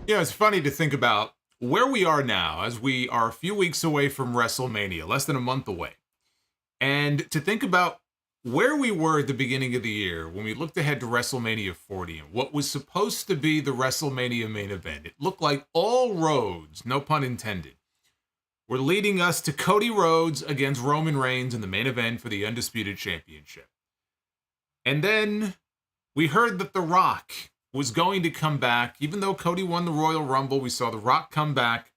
Yeah, it's funny to think about where we are now as we are a few weeks away from WrestleMania, less than a month away. And to think about where we were at the beginning of the year when we looked ahead to WrestleMania 40 and what was supposed to be the WrestleMania main event. It looked like all roads, no pun intended, were leading us to Cody Rhodes against Roman Reigns in the main event for the Undisputed Championship. And then we heard that The Rock was going to come back. Even though Cody won the Royal Rumble, we saw The Rock come back.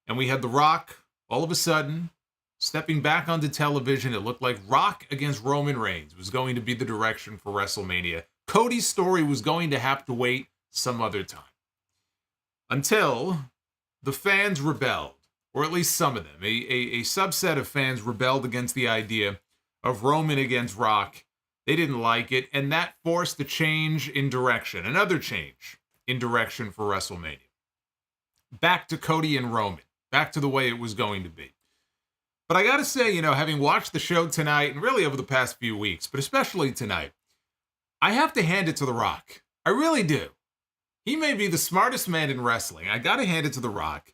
And we had The Rock, all of a sudden, stepping back onto television. It looked like Rock against Roman Reigns was going to be the direction for WrestleMania. Cody's story was going to have to wait some other time. Until the fans rebelled, or at least some of them. A subset of fans rebelled against the idea of Roman against Rock. They didn't like it, and that forced a change in direction, another change in direction for WrestleMania. Back to Cody and Roman, back to the way it was going to be. But I gotta say, having watched the show tonight, and really over the past few weeks, but especially tonight, I have to hand it to The Rock. I really do. He may be the smartest man in wrestling. I gotta hand it to The Rock.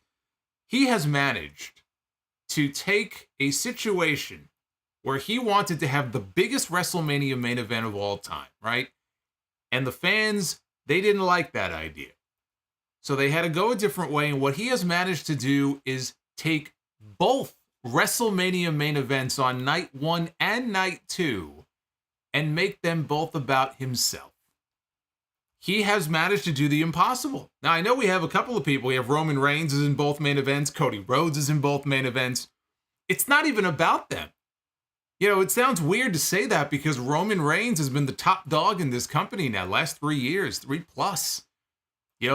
He has managed to take a situation where he wanted to have the biggest WrestleMania main event of all time, right? And the fans, they didn't like that idea. So they had to go a different way, and what he has managed to do is take both WrestleMania main events on night 1 and night 2 and make them both about himself. He has managed to do the impossible. Now, I know we have a couple of people. We have Roman Reigns is in both main events. Cody Rhodes is in both main events. It's not even about them. It sounds weird to say that because Roman Reigns has been the top dog in this company now, last 3 years, 3+.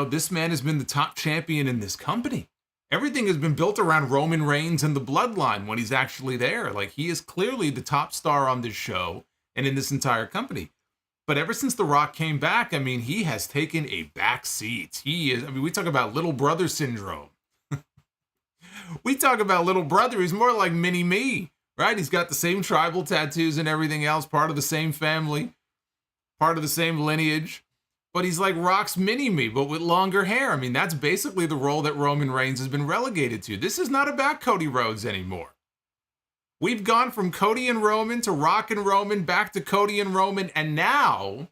This man has been the top champion in this company. Everything has been built around Roman Reigns and the bloodline when he's actually there. Like, he is clearly the top star on this show and in this entire company. But ever since The Rock came back, he has taken a back seat. We talk about little brother syndrome. We talk about little brother. He's more like mini-me. Right? He's got the same tribal tattoos and everything else, part of the same family, part of the same lineage. But he's like Rock's mini-me, but with longer hair. That's basically the role that Roman Reigns has been relegated to. This is not about Cody Rhodes anymore. We've gone from Cody and Roman to Rock and Roman, back to Cody and Roman, and now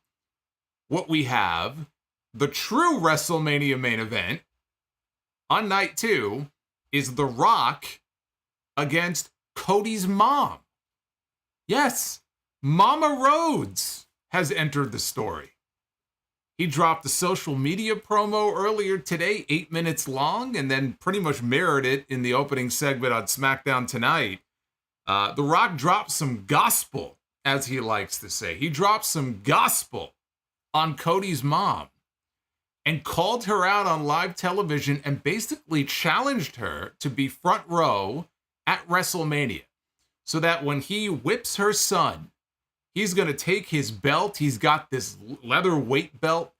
what we have, the true WrestleMania main event on night 2, is The Rock against Cody's mom. Yes, Mama Rhodes has entered the story. He dropped a social media promo earlier today, 8 minutes long, and then pretty much mirrored it in the opening segment on SmackDown tonight. The Rock dropped some gospel, as he likes to say. He dropped some gospel on Cody's mom and called her out on live television and basically challenged her to be front row at WrestleMania, so that when he whips her son, he's going to take his belt. He's got this leather weight belt.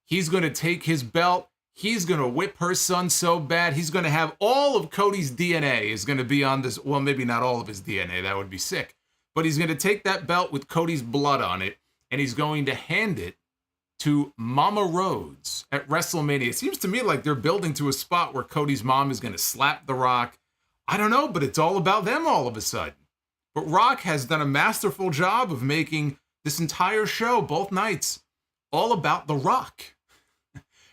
He's going to take his belt. He's going to whip her son so bad. He's going to have all of Cody's DNA is going to be on this. Well, maybe not all of his DNA. That would be sick. But he's going to take that belt with Cody's blood on it, and he's going to hand it to Mama Rhodes at WrestleMania. It seems to me like they're building to a spot where Cody's mom is going to slap The Rock. I don't know, but it's all about them all of a sudden. But Rock has done a masterful job of making this entire show, both nights, all about The Rock.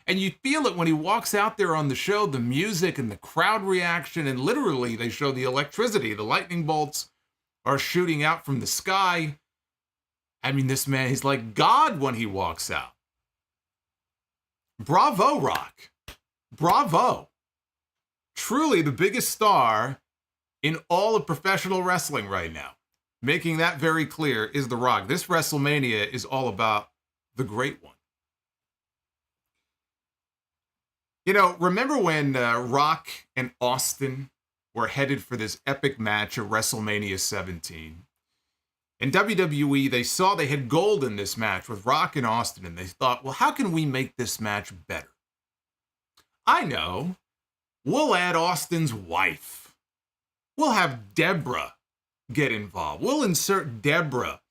And you feel it when he walks out there on the show, the music and the crowd reaction, and literally they show the electricity. The lightning bolts are shooting out from the sky. This man, he's like God when he walks out. Bravo, Rock. Bravo. Truly the biggest star in all of professional wrestling right now. Making that very clear is The Rock. This WrestleMania is all about the Great One. Remember when Rock and Austin were headed for this epic match at WrestleMania 17? In WWE, they saw they had gold in this match with Rock and Austin, and they thought, well, how can we make this match better? I know. We'll add Austin's wife. We'll have Deborah get involved. We'll insert Deborah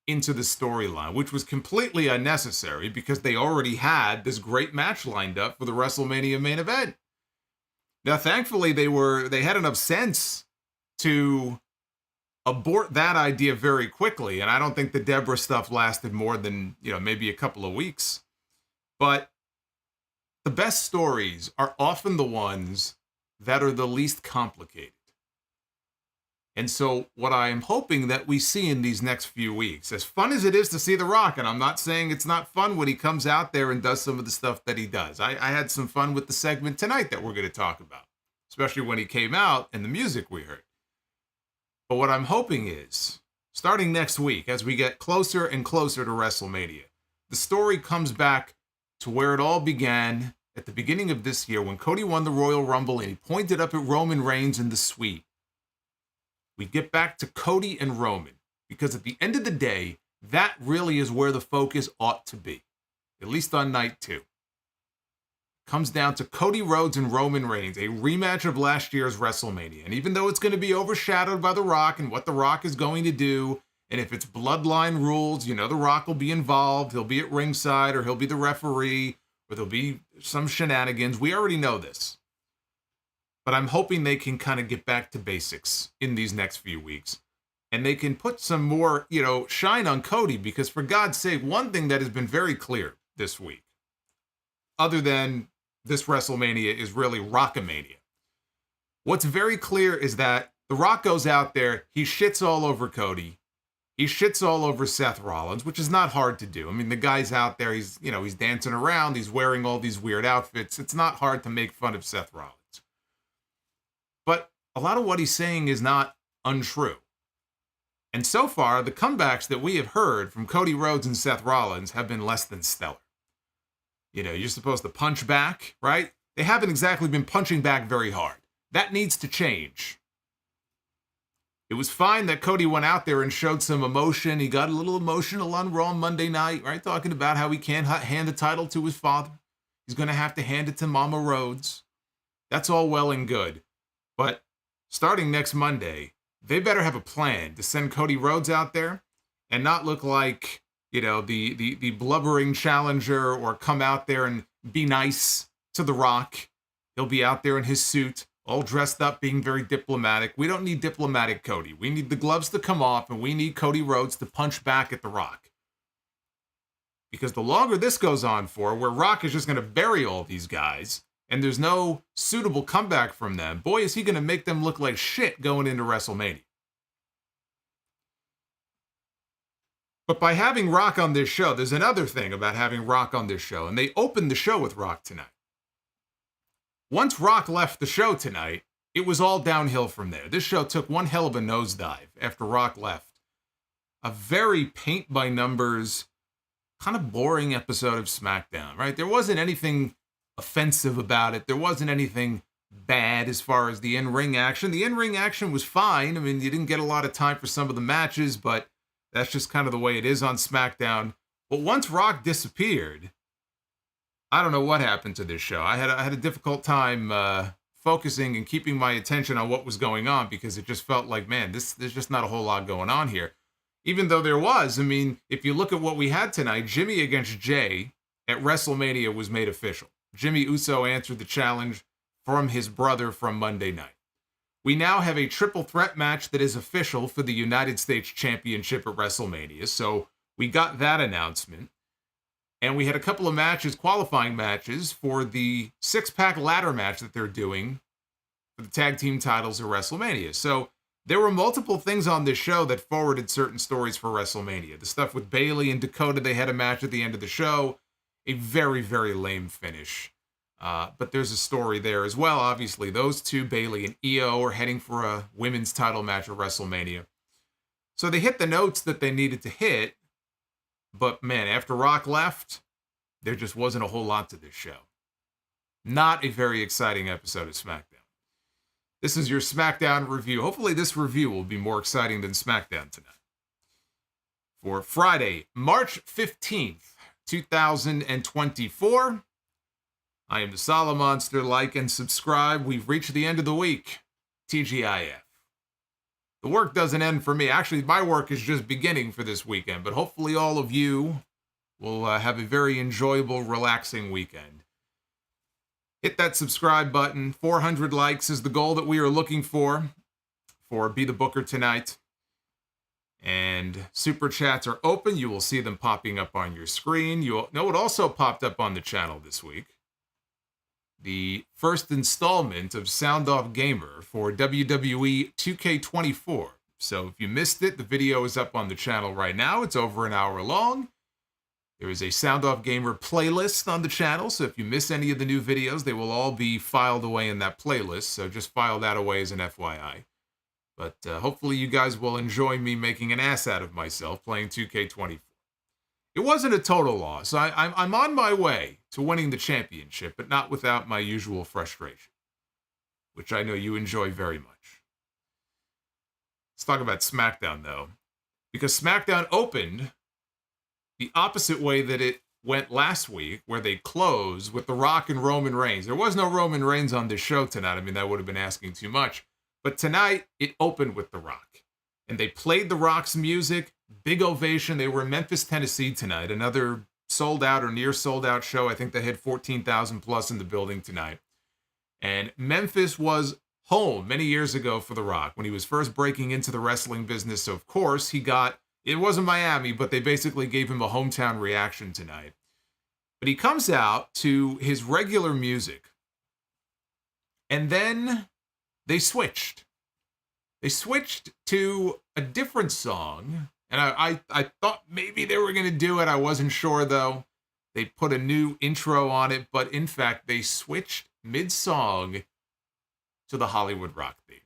into the storyline, which was completely unnecessary because they already had this great match lined up for the WrestleMania main event. Now, thankfully, they had enough sense to abort that idea very quickly, and I don't think the Deborah stuff lasted more than, maybe a couple of weeks. But the best stories are often the ones that are the least complicated. And so what I am hoping that we see in these next few weeks, as fun as it is to see The Rock, and I'm not saying it's not fun when he comes out there and does some of the stuff that he does. I had some fun with the segment tonight that we're going to talk about, especially when he came out and the music we heard. But what I'm hoping is, starting next week, as we get closer and closer to WrestleMania, the story comes back to where it all began at the beginning of this year when Cody won the Royal Rumble and he pointed up at Roman Reigns in the suite. We get back to Cody and Roman, because at the end of the day, that really is where the focus ought to be, at least on night 2. Comes down to Cody Rhodes and Roman Reigns, a rematch of last year's WrestleMania. And even though it's going to be overshadowed by The Rock and what The Rock is going to do, and if it's bloodline rules, The Rock will be involved, he'll be at ringside, or he'll be the referee, or there'll be some shenanigans. We already know this. But I'm hoping they can kind of get back to basics in these next few weeks. And they can put some more, shine on Cody, because for God's sake, one thing that has been very clear this week, other than this WrestleMania, is really Rockamania. What's very clear is that The Rock goes out there, he shits all over Cody, he shits all over Seth Rollins, which is not hard to do. I mean, the guy's out there, he's dancing around, he's wearing all these weird outfits. It's not hard to make fun of Seth Rollins. But a lot of what he's saying is not untrue. And so far, the comebacks that we have heard from Cody Rhodes and Seth Rollins have been less than stellar. You're supposed to punch back, right? They haven't exactly been punching back very hard. That needs to change. It was fine that Cody went out there and showed some emotion. He got a little emotional on Raw Monday night, right? Talking about how he can't hand the title to his father. He's going to have to hand it to Mama Rhodes. That's all well and good. But starting next Monday, they better have a plan to send Cody Rhodes out there and not look like, the blubbering challenger, or come out there and be nice to The Rock. He'll be out there in his suit, all dressed up, being very diplomatic. We don't need diplomatic Cody. We need the gloves to come off, and we need Cody Rhodes to punch back at The Rock. Because the longer this goes on for, where Rock is just going to bury all these guys, and there's no suitable comeback from them, boy, is he going to make them look like shit going into WrestleMania. But by having Rock on this show, there's another thing about having Rock on this show, and they opened the show with Rock tonight. Once Rock left the show tonight, it was all downhill from there. This show took one hell of a nosedive after Rock left. A very paint-by-numbers, kind of boring episode of SmackDown, right? There wasn't anything offensive about it. There wasn't anything bad as far as the in-ring action. The in-ring action was fine. I mean, you didn't get a lot of time for some of the matches, but that's just kind of the way it is on SmackDown. But once Rock disappeared, I don't know what happened to this show. I had a difficult time focusing and keeping my attention on what was going on, because it just felt like, man, there's just not a whole lot going on here. Even though there was, I mean, if you look at what we had tonight, Jimmy against Jay at WrestleMania was made official. Jimmy Uso answered the challenge from his brother from Monday night. We now have a triple threat match that is official for the United States Championship at WrestleMania. So we got that announcement. And we had a couple of matches, qualifying matches, for the six-pack ladder match that they're doing for the tag team titles at WrestleMania. So there were multiple things on this show that forwarded certain stories for WrestleMania. The stuff with Bayley and Dakota, they had a match at the end of the show. A very, very lame finish. But there's a story there as well. Obviously, those two, Bayley and Io, are heading for a women's title match at WrestleMania. So they hit the notes that they needed to hit. But man, after Rock left, there just wasn't a whole lot to this show. Not a very exciting episode of SmackDown. This is your SmackDown review. Hopefully this review will be more exciting than SmackDown tonight. For Friday, March 15th, 2024. I am the Solomonster. Like and subscribe. We've reached the end of the week. TGIF. the work doesn't end for me. Actually, my work is just beginning for this weekend, but hopefully all of you will have a very enjoyable, relaxing weekend. Hit that subscribe button. 400 likes is the goal that we are looking for Be the Booker tonight. And super chats are open. You will see them popping up on your screen. You'll know it also popped up on the channel this week. The first installment of Sound Off Gamer for WWE 2K24. So if you missed it, the video is up on the channel right now. It's over an hour long. There is a Sound Off Gamer playlist on the channel, so if you miss any of the new videos, they will all be filed away in that playlist, so just file that away as an FYI. But hopefully you guys will enjoy me making an ass out of myself playing 2K24. It wasn't a total loss. I'm on my way to winning the championship, but not without my usual frustration, which I know you enjoy very much. Let's talk about SmackDown, though, because SmackDown opened the opposite way that it went last week, where they closed with The Rock and Roman Reigns. There was no Roman Reigns on this show tonight. I mean, that would have been asking too much. But tonight, it opened with The Rock. And they played The Rock's music, big ovation. They were in Memphis, Tennessee tonight, another sold out or near sold out show. I think they had 14,000 plus in the building tonight. And Memphis was home many years ago for The Rock when he was first breaking into the wrestling business. So, of course, it wasn't Miami, but they basically gave him a hometown reaction tonight. But he comes out to his regular music. And then they switched. They switched to a different song. And I thought maybe they were going to do it. I wasn't sure, though. They put a new intro on it. But in fact, they switched mid-song to the Hollywood Rock theme.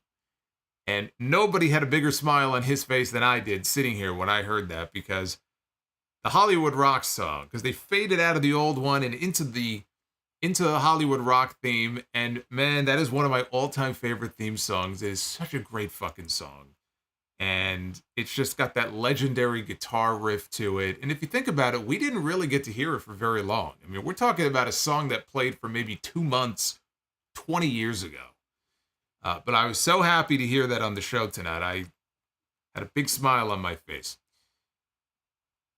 And nobody had a bigger smile on his face than I did sitting here when I heard that, because the Hollywood Rock song, because they faded out of the old one and into the Hollywood Rock theme. And man, that is one of my all-time favorite theme songs. It is such a great fucking song. And it's just got that legendary guitar riff to it. And if you think about it, we didn't really get to hear it for very long. I mean, we're talking about a song that played for maybe 2 months, 20 years ago. But I was so happy to hear that on the show tonight. I had a big smile on my face.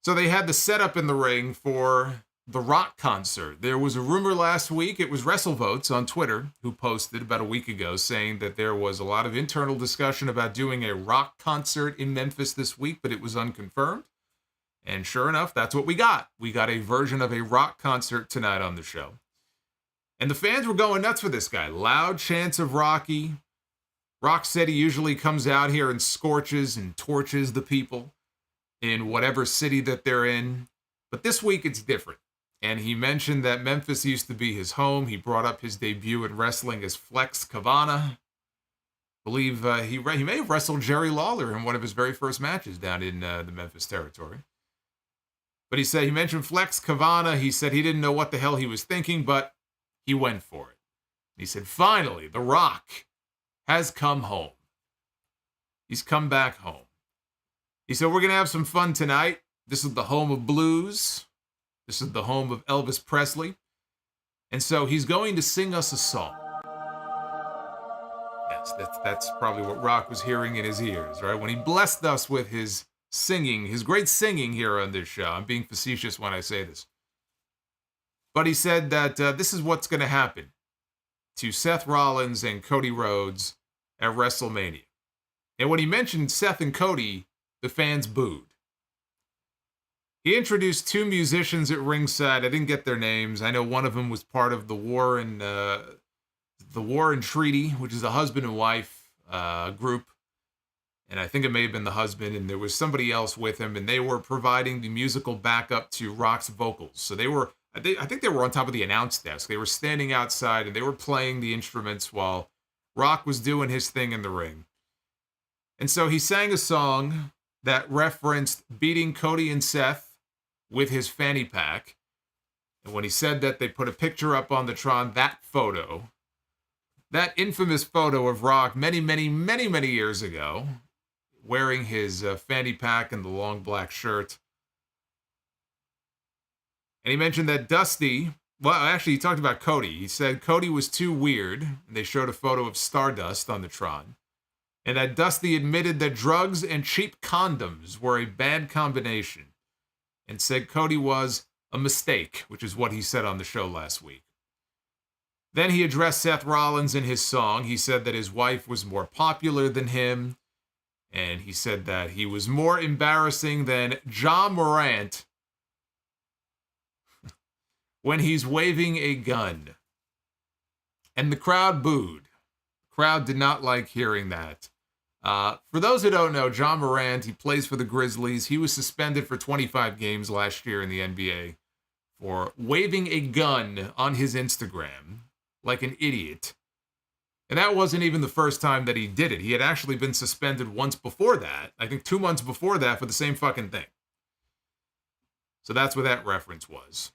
So they had the setup in the ring for the Rock concert. There was a rumor last week. It was WrestleVotes on Twitter who posted about a week ago saying that there was a lot of internal discussion about doing a Rock concert in Memphis this week, but it was unconfirmed. And sure enough, that's what we got. We got a version of a Rock concert tonight on the show. And the fans were going nuts for this guy. Loud chants of Rocky. Rock said he usually comes out here and scorches and torches the people in whatever city that they're in. But this week it's different. And he mentioned that Memphis used to be his home. He brought up his debut in wrestling as Flex Kavana. I believe he may have wrestled Jerry Lawler in one of his very first matches down in the Memphis territory. But he mentioned Flex Kavana. He said he didn't know what the hell he was thinking, but he went for it. He said, finally, The Rock has come home. He's come back home. He said, we're going to have some fun tonight. This is the home of blues. This is the home of Elvis Presley. And so he's going to sing us a song. Yes, that's probably what Rock was hearing in his ears, right? When he blessed us with his singing, his great singing here on this show. I'm being facetious when I say this. But he said that this is what's going to happen to Seth Rollins and Cody Rhodes at WrestleMania. And when he mentioned Seth and Cody, the fans booed. He introduced 2 musicians at ringside. I didn't get their names. I know one of them was part of the War and Treaty, which is a husband and wife group. And I think it may have been the husband, and there was somebody else with him, and they were providing the musical backup to Rock's vocals. So I think they were on top of the announce desk. They were standing outside, and they were playing the instruments while Rock was doing his thing in the ring. And so he sang a song that referenced beating Cody and Seth with his fanny pack. And when he said that, they put a picture up on the Tron, that infamous photo of Rock many, many, many, many years ago, wearing his fanny pack and the long black shirt. And he mentioned that Dusty, well, actually, he talked about Cody. He said Cody was too weird. And they showed a photo of Stardust on the Tron. and that Dusty admitted that drugs and cheap condoms were a bad combination, and said Cody was a mistake, which is what he said on the show last week. Then he addressed Seth Rollins in his song. He said that his wife was more popular than him, and he said that he was more embarrassing than John Morant when he's waving a gun. And the crowd booed. The crowd did not like hearing that. For those who don't know, John Morant, he plays for the Grizzlies. He was suspended for 25 games last year in the NBA for waving a gun on his Instagram like an idiot. And that wasn't even the first time that he did it. He had actually been suspended once before that. I think 2 months before that for the same fucking thing. So that's what that reference was.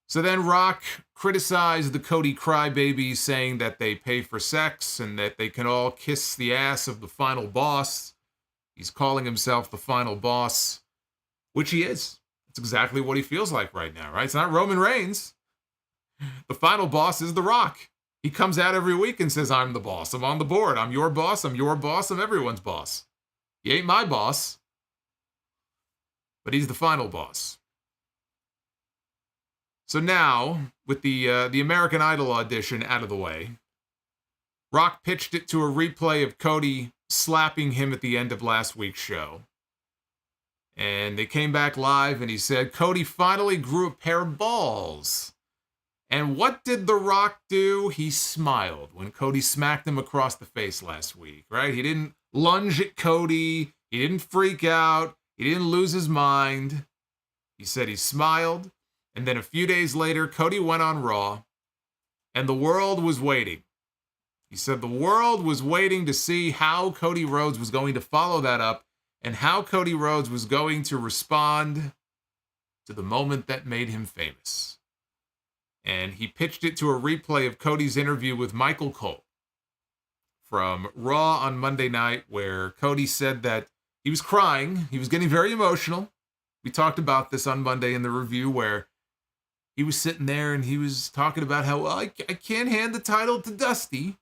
So then Rock criticized the Cody crybabies, saying that they pay for sex and that they can all kiss the ass of the final boss. He's calling himself the final boss, which he is. It's exactly what he feels like right now, right? It's not Roman Reigns. The final boss is The Rock. He comes out every week and says, I'm the boss. I'm on the board. I'm your boss. I'm your boss. I'm everyone's boss. He ain't my boss, but he's the final boss. So now, with the American Idol audition out of the way, Rock pitched it to a replay of Cody slapping him at the end of last week's show. And they came back live and he said, Cody finally grew a pair of balls. And what did The Rock do? He smiled when Cody smacked him across the face last week, right? He didn't lunge at Cody. He didn't freak out. He didn't lose his mind. He said he smiled. And then a few days later, Cody went on Raw, and the world was waiting. He said the world was waiting to see how Cody Rhodes was going to follow that up and how Cody Rhodes was going to respond to the moment that made him famous. And he pitched it to a replay of Cody's interview with Michael Cole from Raw on Monday night, where Cody said that he was crying. He was getting very emotional. We talked about this on Monday in the review, where he was sitting there and he was talking about how, well, I can't hand the title to Dusty,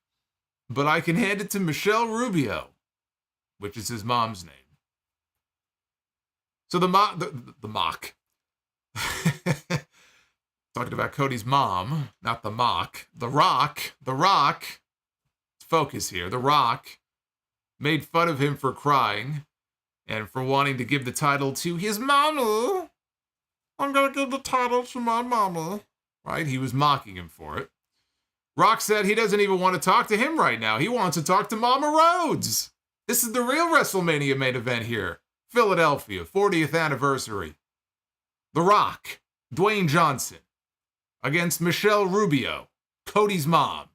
but I can hand it to Michelle Rubio, which is his mom's name. So the mock. Talking about Cody's mom, not the mock. The Rock, focus here. The Rock made fun of him for crying and for wanting to give the title to his mama. I'm going to give the title to my mama. Right? He was mocking him for it. Rock said he doesn't even want to talk to him right now. He wants to talk to Mama Rhodes. This is the real WrestleMania main event here. Philadelphia, 40th anniversary. The Rock, Dwayne Johnson, against Michelle Rubio, Cody's mom.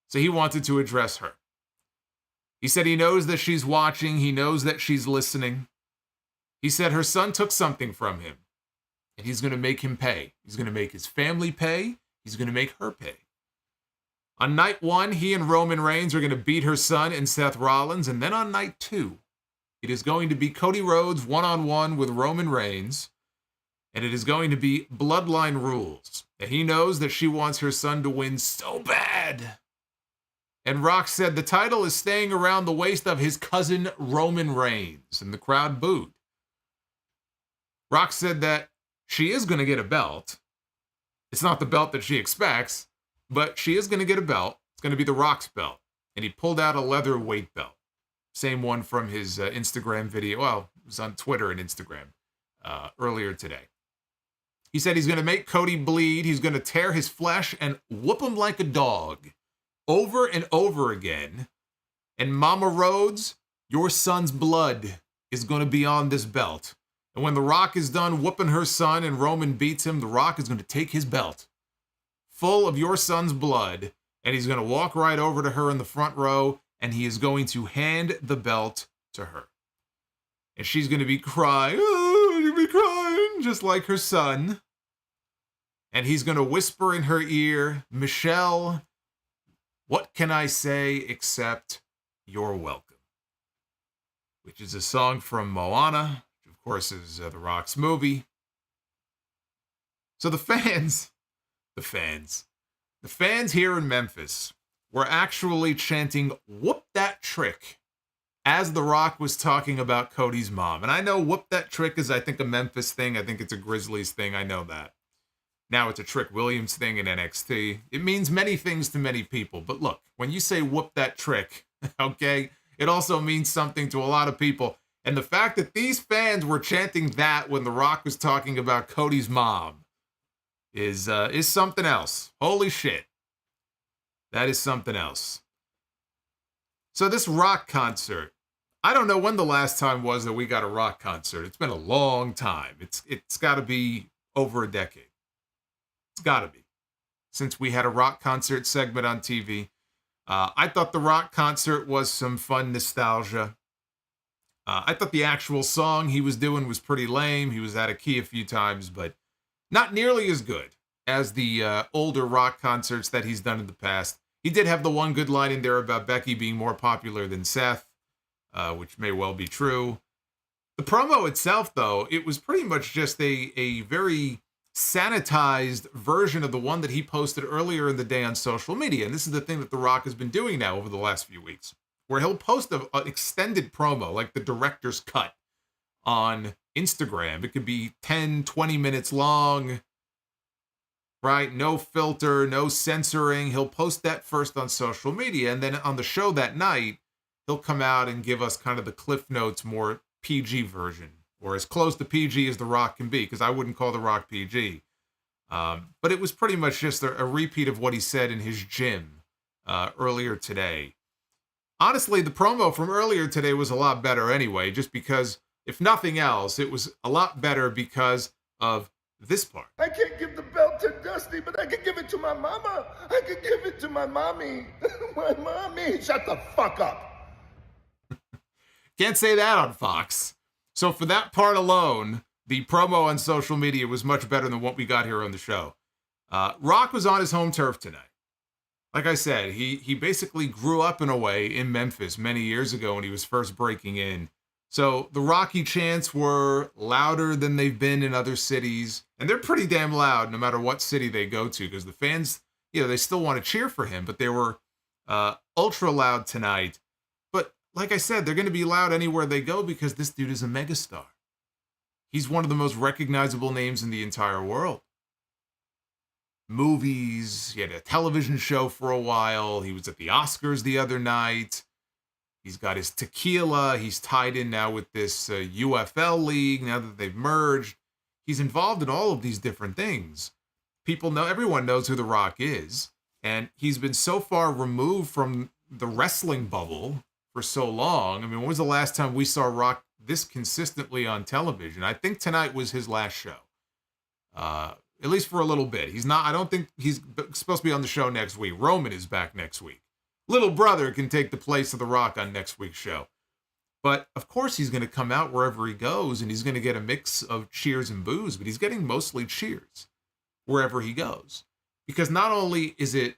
So he wanted to address her. He said he knows that she's watching. He knows that she's listening. He said her son took something from him, and he's going to make him pay. He's going to make his family pay. He's going to make her pay. On night 1, he and Roman Reigns are going to beat her son and Seth Rollins, and then on night 2, it is going to be Cody Rhodes one-on-one with Roman Reigns, and it is going to be bloodline rules. And he knows that she wants her son to win so bad. And Rock said the title is staying around the waist of his cousin Roman Reigns, and the crowd booed. Rock said that she is going to get a belt. It's not the belt that she expects, but she is going to get a belt. It's going to be the Rock's belt. And he pulled out a leather weight belt. Same one from his Instagram video. Well, it was on Twitter and Instagram earlier today. He said he's going to make Cody bleed. He's going to tear his flesh and whoop him like a dog over and over again. And Mama Rhodes, your son's blood is going to be on this belt. And when The Rock is done whooping her son and Roman beats him, The Rock is going to take his belt full of your son's blood, and he's going to walk right over to her in the front row, and he is going to hand the belt to her. And she's going to be crying, she'll be crying, just like her son. And he's going to whisper in her ear, Michelle, what can I say except you're welcome? Which is a song from Moana, which of course is The Rock's movie. So the fans here in Memphis, were actually chanting, "Whoop that trick," as The Rock was talking about Cody's mom. And I know "whoop that trick" is, I think, a Memphis thing. I think it's a Grizzlies thing. I know that. Now it's a Trick Williams thing in NXT. It means many things to many people. But look, when you say "whoop that trick," okay, it also means something to a lot of people. And the fact that these fans were chanting that when The Rock was talking about Cody's mom is something else. Holy shit. That is something else. So this Rock concert, I don't know when the last time was that we got a Rock concert. It's been a long time. It's got to be over a decade. It's got to be. Since we had a Rock concert segment on TV. I thought the Rock concert was some fun nostalgia. I thought the actual song he was doing was pretty lame. He was out of key a few times, but not nearly as good as the older Rock concerts that he's done in the past. He did have the one good line in there about Becky being more popular than Seth, which may well be true. The promo itself, though, it was pretty much just a very sanitized version of the one that he posted earlier in the day on social media. And this is the thing that The Rock has been doing now over the last few weeks, where he'll post an extended promo, like the director's cut on Instagram. It could be 10, 20 minutes long, right? No filter, no censoring. He'll post that first on social media. And then on the show that night, he'll come out and give us kind of the Cliff Notes, more PG version, or as close to PG as The Rock can be, because I wouldn't call The Rock PG. But it was pretty much just a repeat of what he said in his gym earlier today. Honestly, the promo from earlier today was a lot better anyway, just because, if nothing else, it was a lot better because of this part. I can't give the belt to Dusty, but I can give it to my mama. I can give it to my mommy. My mommy. Shut the fuck up. Can't say that on Fox. So for that part alone, the promo on social media was much better than what we got here on the show. Rock was on his home turf tonight. Like I said, he basically grew up in a way in Memphis many years ago when he was first breaking in. So the Rocky chants were louder than they've been in other cities. And they're pretty damn loud no matter what city they go to, because the fans, they still want to cheer for him. But they were ultra loud tonight. But like I said, they're going to be loud anywhere they go because this dude is a megastar. He's one of the most recognizable names in the entire world. Movies, he had a television show for a while. He was at the Oscars the other night. He's got his tequila. He's tied in now with this UFL league now that they've merged. He's involved in all of these different things. Everyone knows who The Rock is. And he's been so far removed from the wrestling bubble for so long. I mean, when was the last time we saw Rock this consistently on television? I think tonight was his last show. At least for a little bit. I don't think he's supposed to be on the show next week. Roman is back next week. Little brother can take the place of The Rock on next week's show. But of course he's going to come out wherever he goes, and he's going to get a mix of cheers and boos, but he's getting mostly cheers wherever he goes. Because not only is it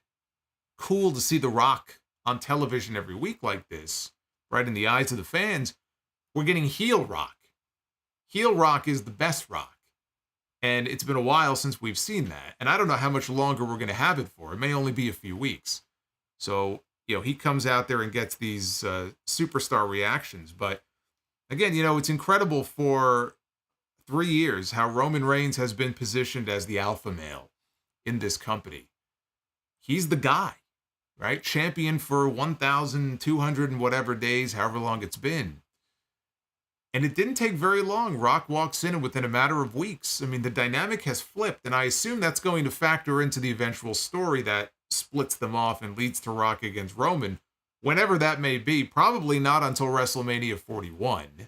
cool to see The Rock on television every week like this, right in the eyes of the fans, we're getting heel Rock. Heel Rock is the best Rock. And it's been a while since we've seen that. And I don't know how much longer we're going to have it for. It may only be a few weeks. So, he comes out there and gets these superstar reactions. But again, it's incredible for 3 years how Roman Reigns has been positioned as the alpha male in this company. He's the guy, right? Champion for 1,200 and whatever days, however long it's been. And it didn't take very long. Rock walks in, and within a matter of weeks, I mean, the dynamic has flipped. And I assume that's going to factor into the eventual story that splits them off and leads to Rock against Roman, whenever that may be. Probably not until WrestleMania 41,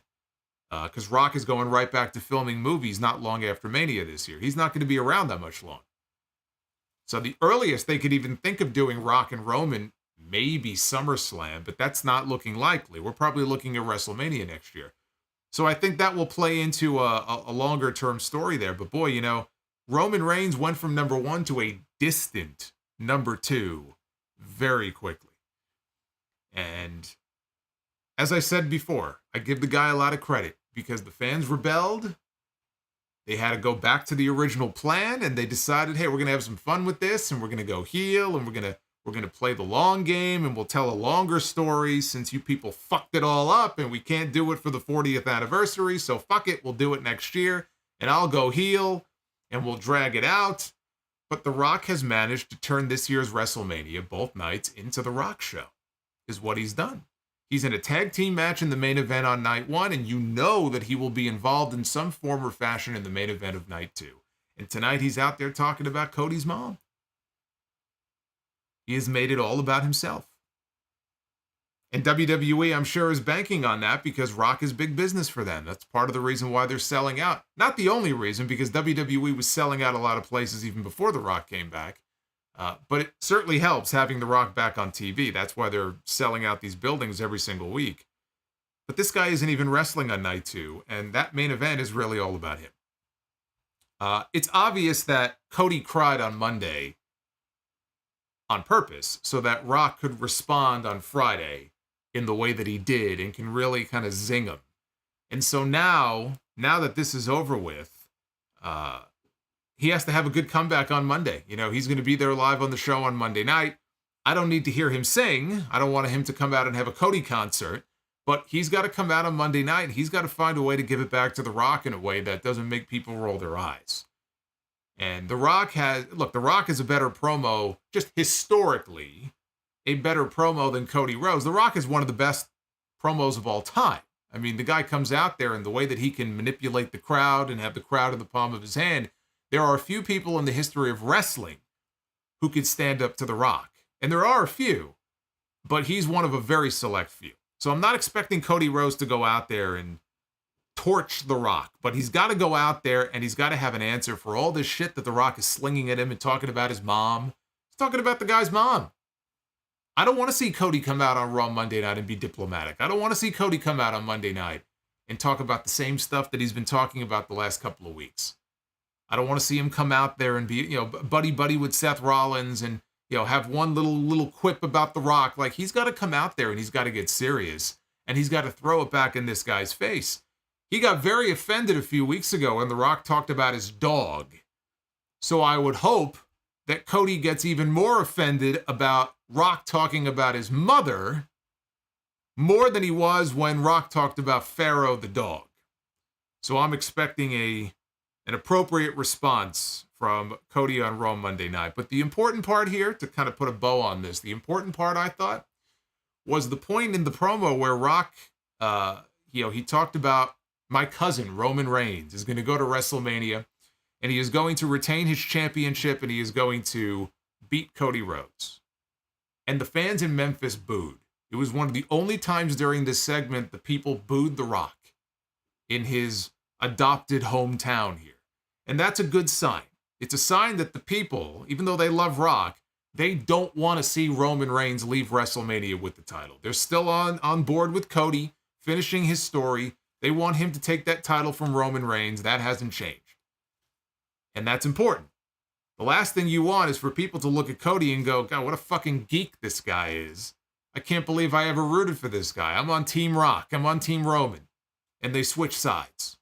because Rock is going right back to filming movies not long after Mania this year. He's not going to be around that much longer. So the earliest they could even think of doing Rock and Roman may be SummerSlam, but that's not looking likely. We're probably looking at WrestleMania next year. So I think that will play into a longer-term story there. But boy, Roman Reigns went from number 1 to a distant number 2 very quickly. And as I said before, I give the guy a lot of credit because the fans rebelled. They had to go back to the original plan, and they decided, hey, we're going to have some fun with this, and we're going to go heel, and we're going to We're going to play the long game and we'll tell a longer story since you people fucked it all up and we can't do it for the 40th anniversary. So fuck it. We'll do it next year and I'll go heel and we'll drag it out. But The Rock has managed to turn this year's WrestleMania, both nights, into The Rock Show, is what he's done. He's in a tag team match in the main event on night 1, and you know that he will be involved in some form or fashion in the main event of night 2. And tonight he's out there talking about Cody's mom. He has made it all about himself. And WWE, I'm sure, is banking on that because Rock is big business for them. That's part of the reason why they're selling out. Not the only reason, because WWE was selling out a lot of places even before The Rock came back. But it certainly helps having The Rock back on TV. That's why they're selling out these buildings every single week. But this guy isn't even wrestling on night 2, and that main event is really all about him. It's obvious that Cody cried on Monday on purpose so that Rock could respond on Friday in the way that he did and can really kind of zing him. And so now that this is over with, he has to have a good comeback on Monday. You know, he's going to be there live on the show on Monday night. I don't need to hear him sing. I don't want him to come out and have a Cody concert. But he's got to come out on Monday night. He's got to find a way to give it back to The Rock in a way that doesn't make people roll their eyes. And The Rock The Rock is a better promo, just historically, a better promo than Cody Rhodes. The Rock is one of the best promos of all time. I mean, the guy comes out there and the way that he can manipulate the crowd and have the crowd in the palm of his hand. There are a few people in the history of wrestling who could stand up to The Rock. And there are a few, but he's one of a very select few. So I'm not expecting Cody Rhodes to go out there and torch The Rock, but he's got to go out there and he's got to have an answer for all this shit that The Rock is slinging at him and talking about his mom. He's talking about the guy's mom. I don't want to see Cody come out on Raw Monday night and be diplomatic. I don't want to see Cody come out on Monday night and talk about the same stuff that he's been talking about the last couple of weeks. I don't want to see him come out there and be, buddy with Seth Rollins and, have one little quip about The Rock. Like, he's got to come out there and he's got to get serious and he's got to throw it back in this guy's face. He got very offended a few weeks ago when The Rock talked about his dog. So I would hope that Cody gets even more offended about Rock talking about his mother more than he was when Rock talked about Pharaoh the dog. So I'm expecting an appropriate response from Cody on Raw Monday night. But the important part here, to kind of put a bow on this, the important part, I thought, was the point in the promo where Rock, he talked about my cousin, Roman Reigns, is going to go to WrestleMania, and he is going to retain his championship, and he is going to beat Cody Rhodes. And the fans in Memphis booed. It was one of the only times during this segment the people booed The Rock in his adopted hometown here. And that's a good sign. It's a sign that the people, even though they love Rock, they don't want to see Roman Reigns leave WrestleMania with the title. They're still on board with Cody, finishing his story. They want him to take that title from Roman Reigns. That hasn't changed. And that's important. The last thing you want is for people to look at Cody and go, God, what a fucking geek this guy is. I can't believe I ever rooted for this guy. I'm on Team Rock. I'm on Team Roman. And they switch sides.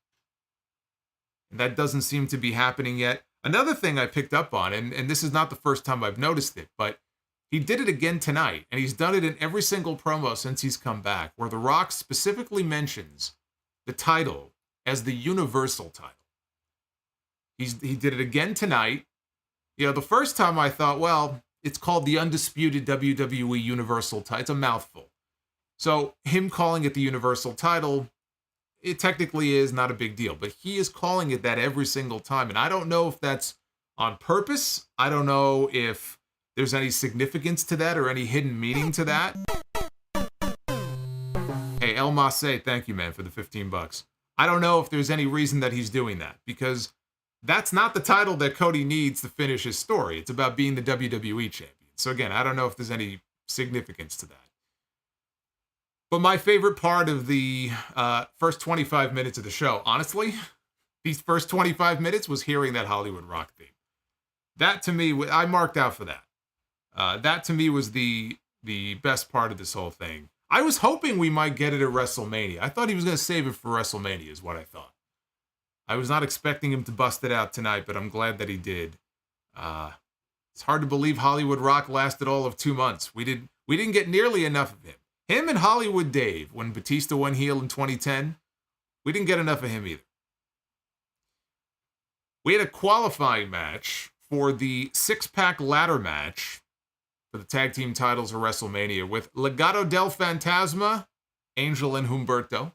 And that doesn't seem to be happening yet. Another thing I picked up on, and this is not the first time I've noticed it, but he did it again tonight, and he's done it in every single promo since he's come back, where The Rock specifically mentions the title as the Universal title. He did it again tonight. The first time I thought, well, it's called the Undisputed WWE Universal title. It's a mouthful. So him calling it the Universal title, it technically is not a big deal, but he is calling it that every single time. And I don't know if that's on purpose. I don't know if there's any significance to that or any hidden meaning to that. Hey, El Masse, thank you, man, for the $15. I don't know if there's any reason that he's doing that, because that's not the title that Cody needs to finish his story. It's about being the WWE champion. So again, I don't know if there's any significance to that. But my favorite part of the first 25 minutes of the show, honestly, these first 25 minutes was hearing that Hollywood Rock theme. That to me, I marked out for that. That to me was the best part of this whole thing. I was hoping we might get it at WrestleMania. I thought he was going to save it for WrestleMania is what I thought. I was not expecting him to bust it out tonight, but I'm glad that he did. It's hard to believe Hollywood Rock lasted all of 2 months. We didn't get nearly enough of him. Him and Hollywood Dave, when Batista went heel in 2010, we didn't get enough of him either. We had a qualifying match for the 6-pack ladder match for the tag team titles of WrestleMania with Legado del Fantasma, Angel and Humberto,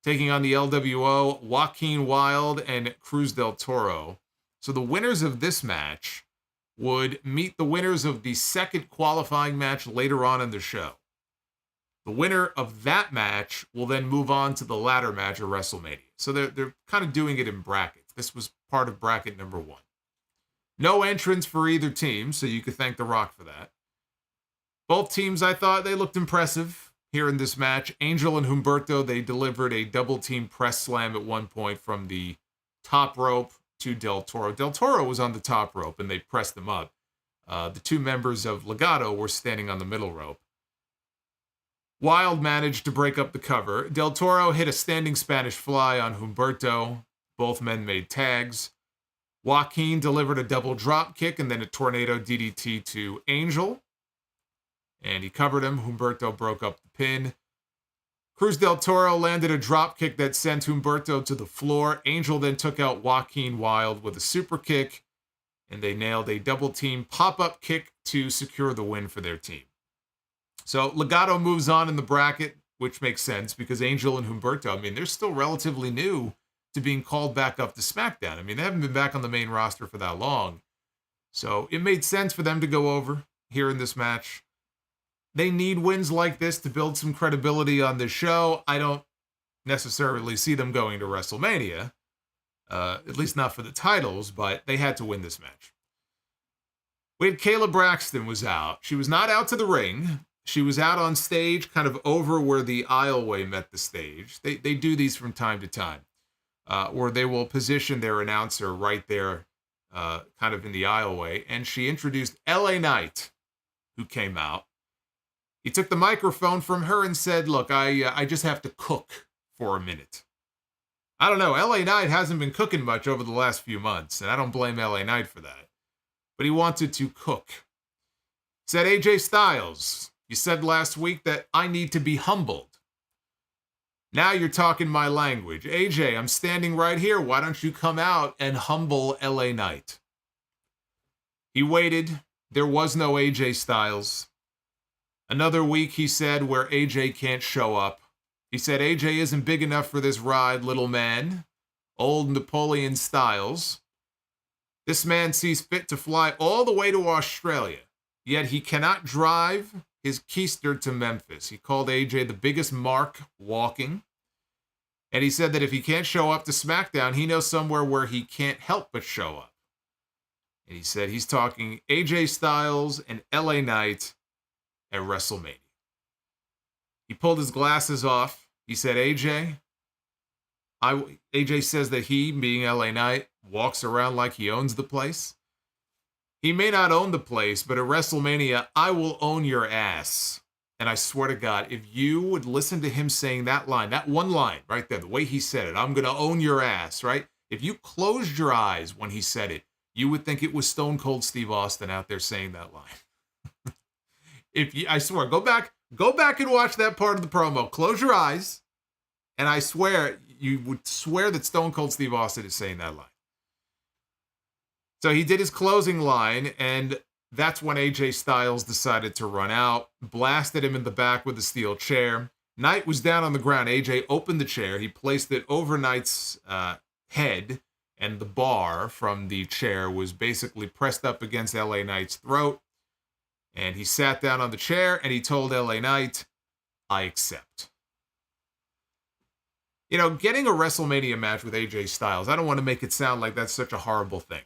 taking on the LWO, Joaquin Wilde and Cruz del Toro. So the winners of this match would meet the winners of the second qualifying match later on in the show. The winner of that match will then move on to the ladder match of WrestleMania. So they're kind of doing it in brackets. This was part of bracket number 1. No entrance for either team, so you could thank The Rock for that. Both teams, I thought, they looked impressive here in this match. Angel and Humberto, they delivered a double-team press slam at one point from the top rope to Del Toro. Del Toro was on the top rope, and they pressed him up. The two members of Legado were standing on the middle rope. Wilde managed to break up the cover. Del Toro hit a standing Spanish fly on Humberto. Both men made tags. Joaquin delivered a double drop kick and then a tornado DDT to Angel. And he covered him. Humberto broke up the pin. Cruz del Toro landed a drop kick that sent Humberto to the floor. Angel then took out Joaquin Wilde with a super kick. And they nailed a double team pop-up kick to secure the win for their team. So Legado moves on in the bracket, which makes sense because Angel and Humberto, I mean, they're still relatively new to being called back up to SmackDown. I mean, they haven't been back on the main roster for that long. So it made sense for them to go over here in this match. They need wins like this to build some credibility on this show. I don't necessarily see them going to WrestleMania, at least not for the titles, but they had to win this match. We had Kayla Braxton was out. She was not out to the ring. She was out on stage, kind of over where the aisleway met the stage. They do these from time to time, where they will position their announcer right there, kind of in the aisleway. And she introduced LA Knight, who came out. He took the microphone from her and said, look, I just have to cook for a minute. I don't know. LA Knight hasn't been cooking much over the last few months, and I don't blame LA Knight for that. But he wanted to cook. He said, AJ Styles, you said last week that I need to be humbled. Now you're talking my language. AJ, I'm standing right here. Why don't you come out and humble LA Knight? He waited. There was no AJ Styles. Another week, he said, where AJ can't show up. He said, AJ isn't big enough for this ride, little man. Old Napoleon Styles. This man sees fit to fly all the way to Australia, yet he cannot drive his keister to Memphis. He called AJ the biggest mark walking. And he said that if he can't show up to SmackDown, he knows somewhere where he can't help but show up. And he said he's talking AJ Styles and LA Knight at WrestleMania. He pulled his glasses off. He said, AJ says that he, being LA Knight, walks around like he owns the place. He may not own the place, but at WrestleMania, I will own your ass. And I swear to God, if you would listen to him saying that line, that one line right there, the way he said it, I'm going to own your ass, right? If you closed your eyes when he said it, you would think it was Stone Cold Steve Austin out there saying that line. I swear, go back and watch that part of the promo. Close your eyes, and I swear, you would swear that Stone Cold Steve Austin is saying that line. So he did his closing line, and that's when AJ Styles decided to run out, blasted him in the back with a steel chair. Knight was down on the ground. AJ opened the chair. He placed it over Knight's head, and the bar from the chair was basically pressed up against LA Knight's throat. And he sat down on the chair, and he told LA Knight, I accept. You know, getting a WrestleMania match with AJ Styles, I don't want to make it sound like that's such a horrible thing.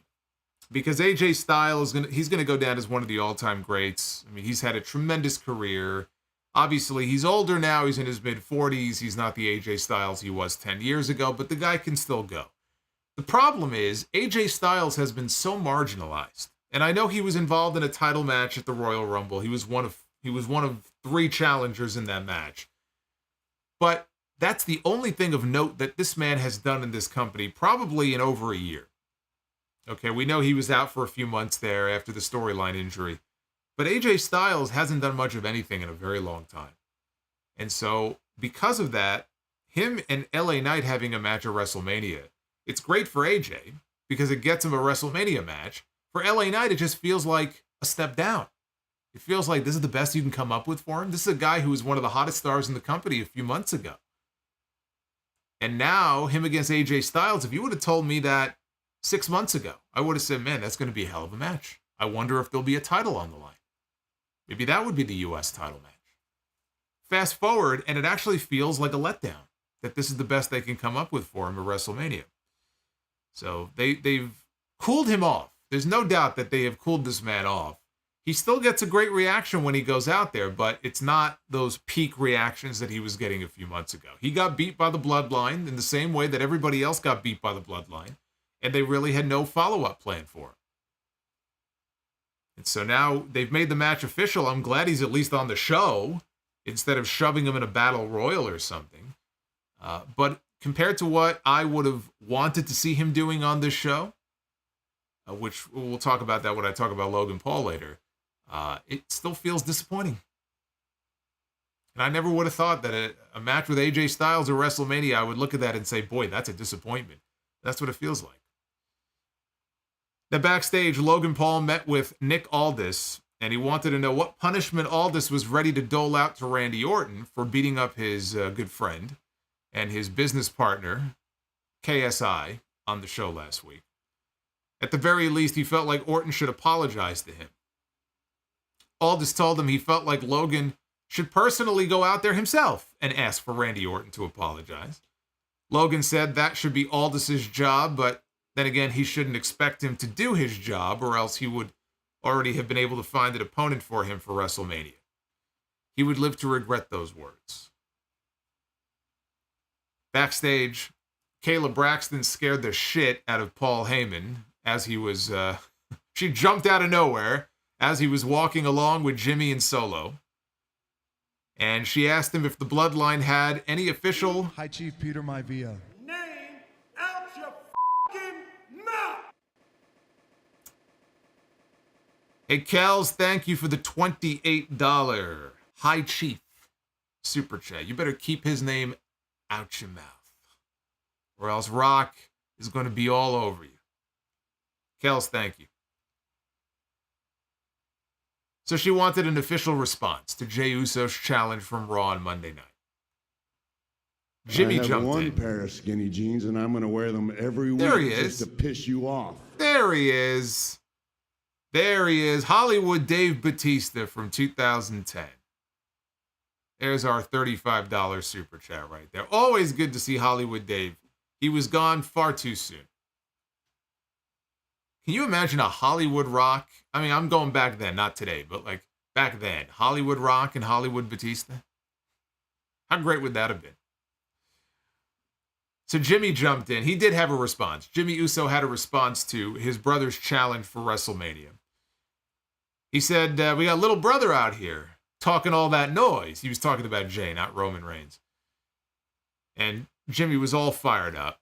Because AJ Styles, he's going to go down as one of the all-time greats. I mean, he's had a tremendous career. Obviously, he's older now. He's in his mid-40s. He's not the AJ Styles he was 10 years ago, but the guy can still go. The problem is, AJ Styles has been so marginalized. And I know he was involved in a title match at the Royal Rumble. He was one of 3 challengers in that match. But that's the only thing of note that this man has done in this company, probably in over a year. Okay, we know he was out for a few months there after the storyline injury. But AJ Styles hasn't done much of anything in a very long time. And so, because of that, him and LA Knight having a match at WrestleMania, it's great for AJ because it gets him a WrestleMania match. For LA Knight, it just feels like a step down. It feels like this is the best you can come up with for him. This is a guy who was one of the hottest stars in the company a few months ago. And now, him against AJ Styles, if you would have told me that 6 months ago, I would have said, man, that's going to be a hell of a match. I wonder if there'll be a title on the line. Maybe that would be the U.S. title match. Fast forward, and it actually feels like a letdown that this is the best they can come up with for him at WrestleMania. So they've cooled him off. There's no doubt that they have cooled this man off. He still gets a great reaction when he goes out there, but it's not those peak reactions that he was getting a few months ago. He got beat by the Bloodline in the same way that everybody else got beat by the Bloodline, and they really had no follow-up plan for him. And so now they've made the match official. I'm glad he's at least on the show instead of shoving him in a battle royal or something. But compared to what I would have wanted to see him doing on this show, which we'll talk about that when I talk about Logan Paul later, it still feels disappointing. And I never would have thought that a match with AJ Styles at WrestleMania, I would look at that and say, boy, that's a disappointment. That's what it feels like. Now, backstage, Logan Paul met with Nick Aldis, and he wanted to know what punishment Aldis was ready to dole out to Randy Orton for beating up his good friend and his business partner, KSI, on the show last week. At the very least, he felt like Orton should apologize to him. Aldis told him he felt like Logan should personally go out there himself and ask for Randy Orton to apologize. Logan said that should be Aldis's job, but then again, he shouldn't expect him to do his job, or else he would already have been able to find an opponent for him for WrestleMania. He would live to regret those words. Backstage, Kayla Braxton scared the shit out of Paul Heyman as he was, she jumped out of nowhere as he was walking along with Jimmy and Solo. And she asked him if the Bloodline had any official... Hi, Chief Peter Maivia. Hey, Kels, thank you for the $28 High Chief Super Chat. You better keep his name out your mouth, or else Rock is going to be all over you. Kels, thank you. So she wanted an official response to Jey Uso's challenge from Raw on Monday night. Jimmy jumped in. I have one pair of skinny jeans, and I'm going to wear them every week just to piss you off. There he is. There he is, Hollywood Dave Bautista from 2010. There's our $35 super chat right there. Always good to see Hollywood Dave. He was gone far too soon. Can you imagine a Hollywood Rock? I mean, I'm going back then, not today, but like back then. Hollywood Rock and Hollywood Bautista. How great would that have been? So Jimmy jumped in. He did have a response. Jimmy Uso had a response to his brother's challenge for WrestleMania. He said, we got little brother out here talking all that noise. He was talking about Jey, not Roman Reigns. And Jimmy was all fired up.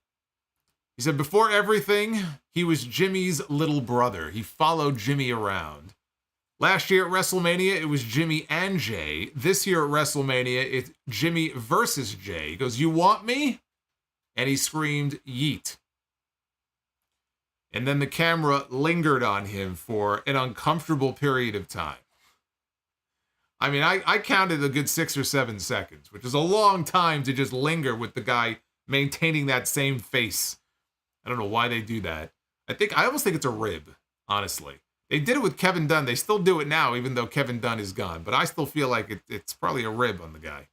He said, before everything, he was Jimmy's little brother. He followed Jimmy around. Last year at WrestleMania, it was Jimmy and Jey. This year at WrestleMania, it's Jimmy versus Jey. He goes, you want me? And he screamed, yeet. And then the camera lingered on him for an uncomfortable period of time. I mean, I counted a good 6 or 7 seconds, which is a long time to just linger with the guy maintaining that same face. I don't know why they do that. I almost think it's a rib, honestly. They did it with Kevin Dunn. They still do it now, even though Kevin Dunn is gone. But I still feel like it's probably a rib on the guy.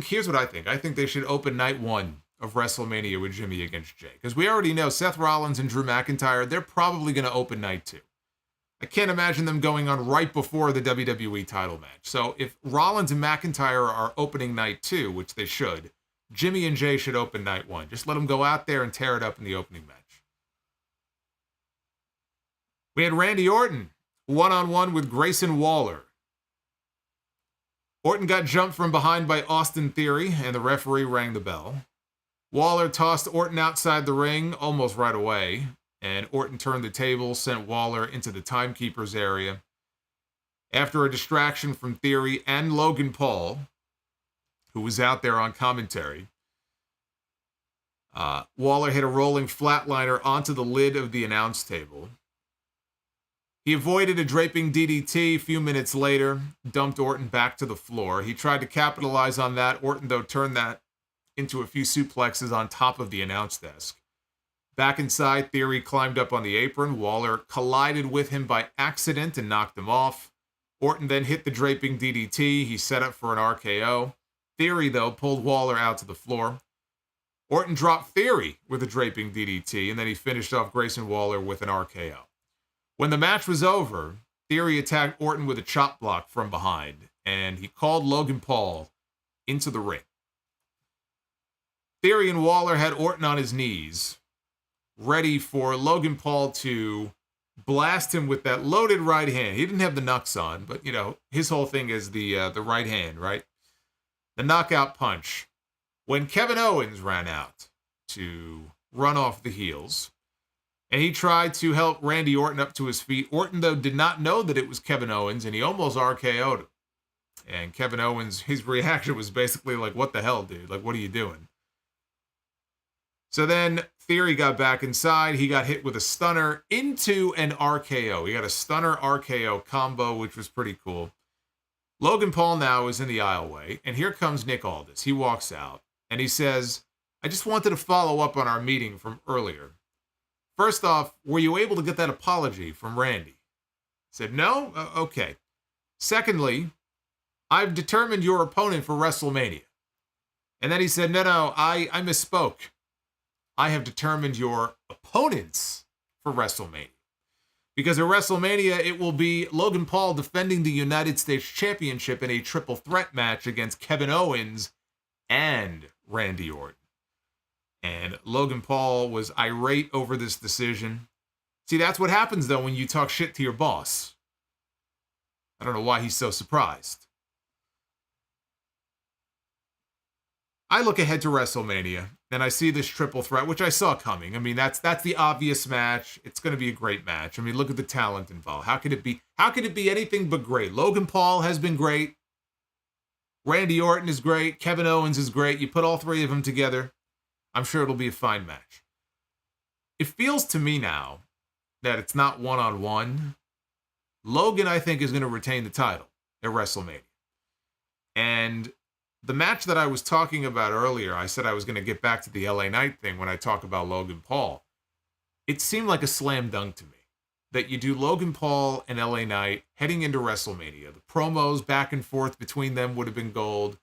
Here's what I think. I think they should open night 1 of WrestleMania with Jimmy against Jey. Because we already know Seth Rollins and Drew McIntyre, they're probably going to open night 2. I can't imagine them going on right before the WWE title match. So if Rollins and McIntyre are opening night 2, which they should, Jimmy and Jey should open night 1. Just let them go out there and tear it up in the opening match. We had Randy Orton one-on-one with Grayson Waller. Orton got jumped from behind by Austin Theory, and the referee rang the bell. Waller tossed Orton outside the ring almost right away. and Orton turned the table, sent Waller into the timekeeper's area. After a distraction from Theory and Logan Paul, who was out there on commentary, Waller hit a rolling flatliner onto the lid of the announce table. He avoided a draping DDT. A few minutes later, dumped Orton back to the floor. He tried to capitalize on that. Orton, though, turned that into a few suplexes on top of the announce desk. Back inside, Theory climbed up on the apron. Waller collided with him by accident and knocked him off. Orton then hit the draping DDT. He set up for an RKO. Theory, though, pulled Waller out to the floor. Orton dropped Theory with a draping DDT, and then he finished off Grayson Waller with an RKO. When the match was over, Theory attacked Orton with a chop block from behind, and he called Logan Paul into the ring. Theory and Waller had Orton on his knees, ready for Logan Paul to blast him with that loaded right hand. He didn't have the knucks on, but, you know, his whole thing is the right hand, right? The knockout punch. When Kevin Owens ran out to run off the heels, and he tried to help Randy Orton up to his feet, Orton, though, did not know that it was Kevin Owens, and he almost RKO'd him. And Kevin Owens, his reaction was basically like, what the hell, dude? Like, what are you doing? So then Theory got back inside. He got hit with a stunner into an RKO. He got a stunner RKO combo, which was pretty cool. Logan Paul now is in the aisleway, and here comes Nick Aldis. He walks out, and he says, I just wanted to follow up on our meeting from earlier. First off, were you able to get that apology from Randy? I said, no? Okay. Secondly, I've determined your opponent for WrestleMania. And then he said, no, I misspoke. I have determined your opponents for WrestleMania. Because at WrestleMania, it will be Logan Paul defending the United States Championship in a triple threat match against Kevin Owens and Randy Orton. And Logan Paul was irate over this decision. See, that's what happens, though, when you talk shit to your boss. I don't know why he's so surprised. I look ahead to WrestleMania, and I see this triple threat, which I saw coming. I mean, that's the obvious match. It's going to be a great match. I mean, look at the talent involved. How could it be anything but great? Logan Paul has been great. Randy Orton is great. Kevin Owens is great. You put all three of them together, I'm sure it'll be a fine match. It feels to me now that it's not one-on-one. Logan, I think, is going to retain the title at WrestleMania. And the match that I was talking about earlier, I said I was going to get back to the LA Knight thing when I talk about Logan Paul. It seemed like a slam dunk to me that you do Logan Paul and LA Knight heading into WrestleMania. The promos back and forth between them would have been gold.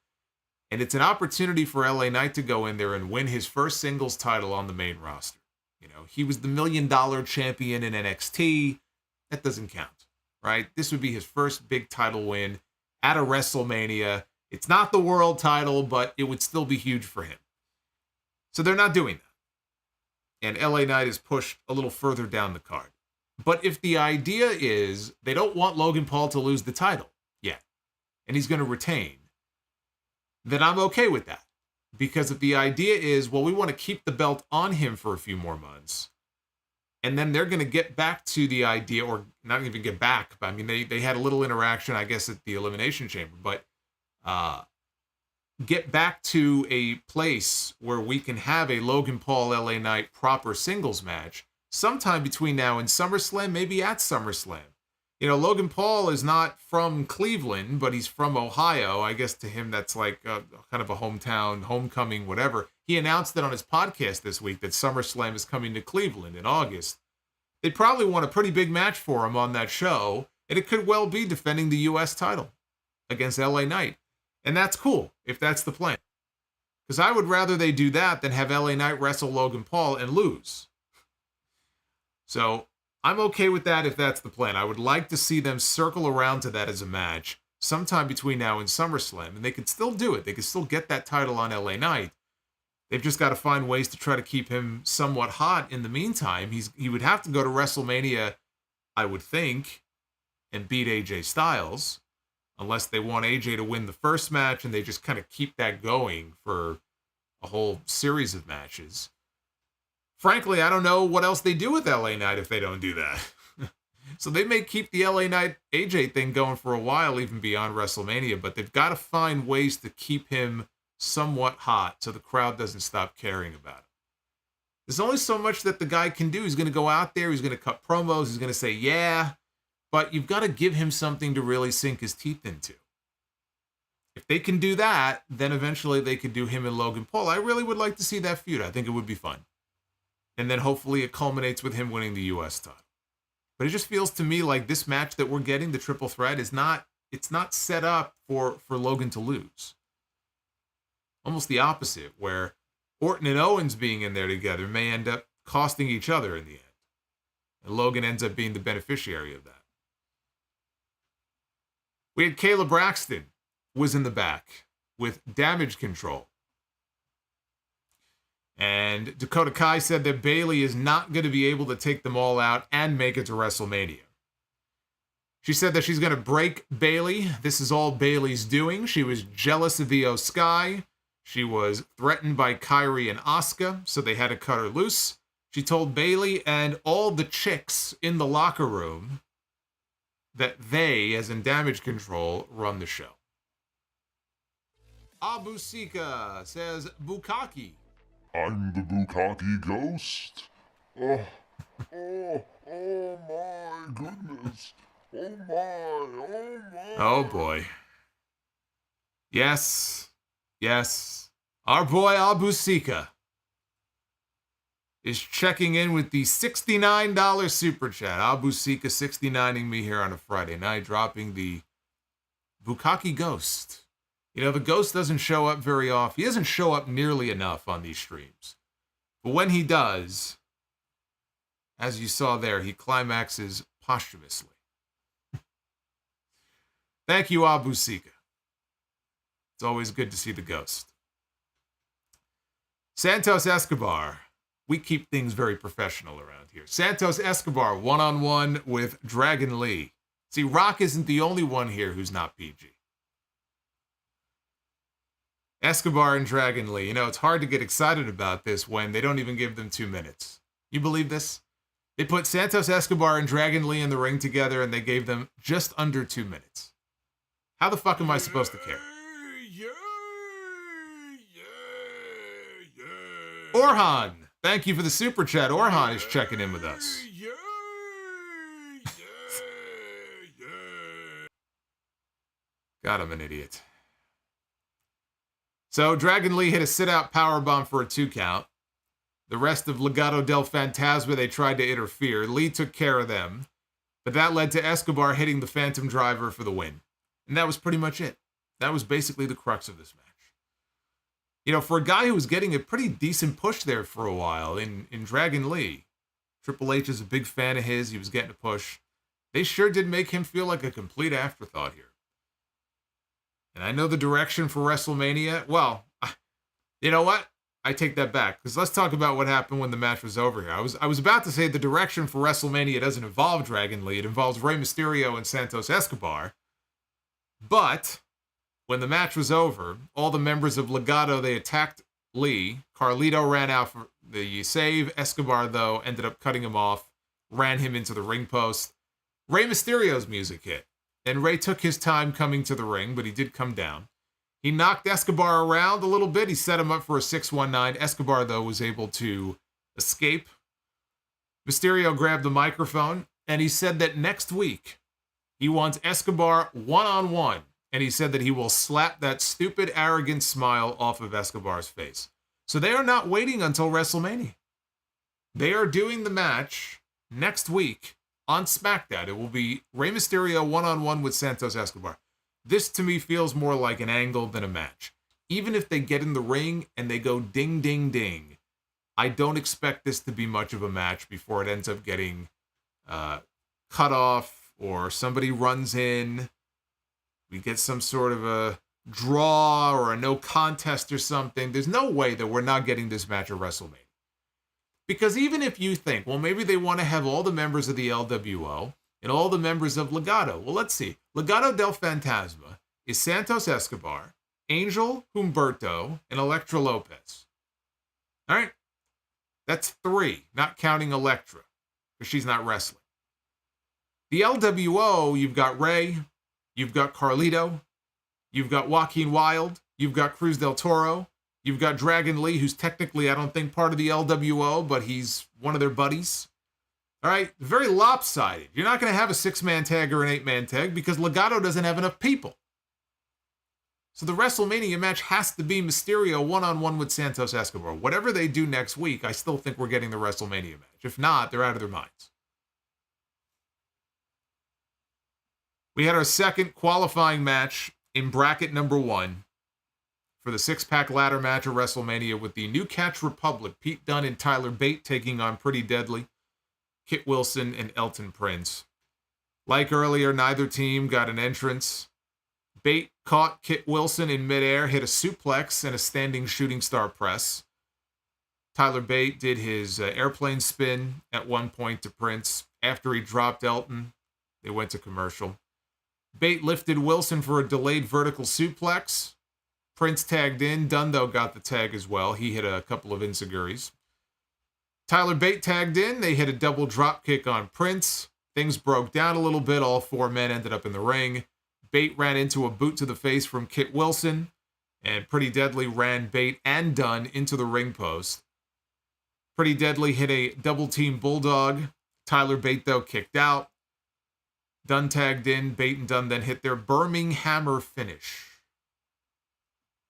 And it's an opportunity for LA Knight to go in there and win his first singles title on the main roster. You know, he was the $1 million champion in NXT. That doesn't count, right? This would be his first big title win at a WrestleMania. It's not the world title, but it would still be huge for him. So they're not doing that. And LA Knight is pushed a little further down the card. But if the idea is they don't want Logan Paul to lose the title yet, and he's going to retain, then I'm okay with that. Because if the idea is, well, we want to keep the belt on him for a few more months, and then they're going to get back to the idea, or not even get back, but I mean, they had a little interaction, I guess, at the Elimination Chamber, but get back to a place where we can have a Logan Paul, LA Knight proper singles match sometime between now and SummerSlam, maybe at SummerSlam. You know, Logan Paul is not from Cleveland, but he's from Ohio. I guess to him that's like kind of a hometown, homecoming, whatever. He announced it on his podcast this week that SummerSlam is coming to Cleveland in August. They'd probably want a pretty big match for him on that show, and it could well be defending the U.S. title against LA Knight. And that's cool, if that's the plan. Because I would rather they do that than have LA Knight wrestle Logan Paul and lose. So I'm okay with that if that's the plan. I would like to see them circle around to that as a match sometime between now and SummerSlam. And they could still do it. They could still get that title on LA Knight. They've just got to find ways to try to keep him somewhat hot in the meantime. He would have to go to WrestleMania, I would think, and beat AJ Styles. Unless they want AJ to win the first match and they just kind of keep that going for a whole series of matches. frankly, I don't know what else they do with LA Knight if they don't do that. So they may keep the LA Knight AJ thing going for a while, even beyond WrestleMania, but they've got to find ways to keep him somewhat hot so the crowd doesn't stop caring about him. There's only so much that the guy can do. He's going to go out there, he's going to cut promos, he's going to say, yeah, but you've got to give him something to really sink his teeth into. If they can do that, then eventually they could do him and Logan Paul. I really would like to see that feud. I think it would be fun. And then hopefully it culminates with him winning the U.S. title. But it just feels to me like this match that we're getting, the triple threat, it's not set up for Logan to lose. Almost the opposite, where Orton and Owens being in there together may end up costing each other in the end. And Logan ends up being the beneficiary of that. We had Kayla Braxton was in the back with Damage Control. And Dakota Kai said that Bayley is not going to be able to take them all out and make it to WrestleMania. She said that she's going to break Bayley. This is all Bayley's doing. She was jealous of the Sky. She was threatened by Kyrie and Asuka, so they had to cut her loose. She told Bayley and all the chicks in the locker room that they, as in Damage Control, run the show. Abu Sika says, Bukkake. I'm the Bukkake Ghost. Oh my goodness. Oh my. Oh boy. Yes. Our boy Abu Sika is checking in with the $69 super chat. Abu Sika 69ing me here on a Friday night, dropping the Bukkake Ghost. You know, the Ghost doesn't show up very often. He doesn't show up nearly enough on these streams. But when he does, as you saw there, he climaxes posthumously. Thank you, Abu Sika. It's always good to see the Ghost. Santos Escobar. We keep things very professional around here. Santos Escobar, one-on-one with Dragon Lee. See, Rock isn't the only one here who's not PG. Escobar and Dragon Lee. You know, it's hard to get excited about this when they don't even give them 2 minutes. You believe this? They put Santos Escobar and Dragon Lee in the ring together and they gave them just under 2 minutes. How the fuck am I supposed to care? Orhan, thank you for the super chat. Orhan is checking in with us. God, I'm an idiot. So Dragon Lee hit a sit-out powerbomb for a 2 count. The rest of Legado del Fantasma, they tried to interfere. Lee took care of them. But that led to Escobar hitting the Phantom Driver for the win. And that was pretty much it. That was basically the crux of this match. You know, for a guy who was getting a pretty decent push there for a while in Dragon Lee, Triple H is a big fan of his. He was getting a push. They sure did make him feel like a complete afterthought here. And I know the direction for WrestleMania. Well, you know what? I take that back. Because let's talk about what happened when the match was over here. I was about to say the direction for WrestleMania doesn't involve Dragon Lee. It involves Rey Mysterio and Santos Escobar. But when the match was over, all the members of Legado, they attacked Lee. Carlito ran out for the save. Escobar, though, ended up cutting him off, ran him into the ring post. Rey Mysterio's music hit. And Rey took his time coming to the ring, but he did come down. He knocked Escobar around a little bit. He set him up for a 619. Escobar, though, was able to escape. Mysterio grabbed the microphone, and he said that next week, he wants Escobar one-on-one. And he said that he will slap that stupid, arrogant smile off of Escobar's face. So they are not waiting until WrestleMania. They are doing the match next week on SmackDown. It will be Rey Mysterio one-on-one with Santos Escobar. This, to me, feels more like an angle than a match. Even if they get in the ring and they go ding, ding, ding, I don't expect this to be much of a match before it ends up getting cut off or somebody runs in. We get some sort of a draw or a no contest or something. There's no way that we're not getting this match at WrestleMania. Because even if you think, well, maybe they want to have all the members of the LWO and all the members of Legado. Well, let's see. Legado del Fantasma is Santos Escobar, Angel Humberto, and Elektra Lopez. All right? That's 3, not counting Elektra, because she's not wrestling. The LWO, you've got Rey, you've got Carlito, you've got Joaquin Wilde, you've got Cruz del Toro, you've got Dragon Lee, who's technically, I don't think, part of the LWO, but he's one of their buddies. All right, very lopsided. You're not going to have a 6-man tag or an 8-man tag because Legado doesn't have enough people. So the WrestleMania match has to be Mysterio one-on-one with Santos Escobar. Whatever they do next week, I still think we're getting the WrestleMania match. If not, they're out of their minds. We had our second qualifying match in bracket number 1 for the 6-pack ladder match of WrestleMania with the New Catch Republic, Pete Dunne and Tyler Bate taking on Pretty Deadly, Kit Wilson, and Elton Prince. Like earlier, neither team got an entrance. Bate caught Kit Wilson in midair, hit a suplex and a standing shooting star press. Tyler Bate did his airplane spin at one point to Prince. After he dropped Elton, they went to commercial. Bate lifted Wilson for a delayed vertical suplex. Prince tagged in. Dunne, though, got the tag as well. He hit a couple of enziguris. Tyler Bate tagged in. They hit a double drop kick on Prince. Things broke down a little bit. All 4 men ended up in the ring. Bate ran into a boot to the face from Kit Wilson, and Pretty Deadly ran Bate and Dunne into the ring post. Pretty Deadly hit a double-team bulldog. Tyler Bate, though, kicked out. Dunne tagged in. Bate and Dunne then hit their Birmingham finish.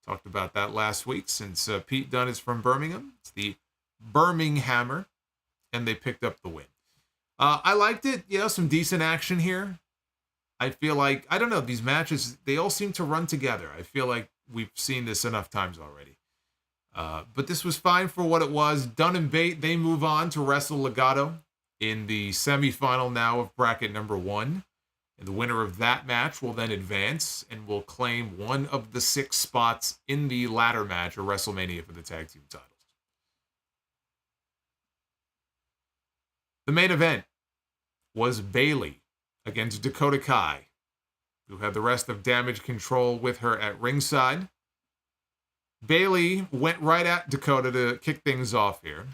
Talked about that last week since Pete Dunne is from Birmingham. It's the Birmingham, and they picked up the win. I liked it. You know, some decent action here. I feel like, I don't know, these matches, they all seem to run together. I feel like we've seen this enough times already. But this was fine for what it was. Dunne and Bate, they move on to wrestle Legado in the semifinal now of bracket number 1. And the winner of that match will then advance and will claim one of the 6 spots in the ladder match of WrestleMania for the tag team titles. The main event was Bayley against Dakota Kai, who had the rest of Damage Control with her at ringside. Bayley went right at Dakota to kick things off here.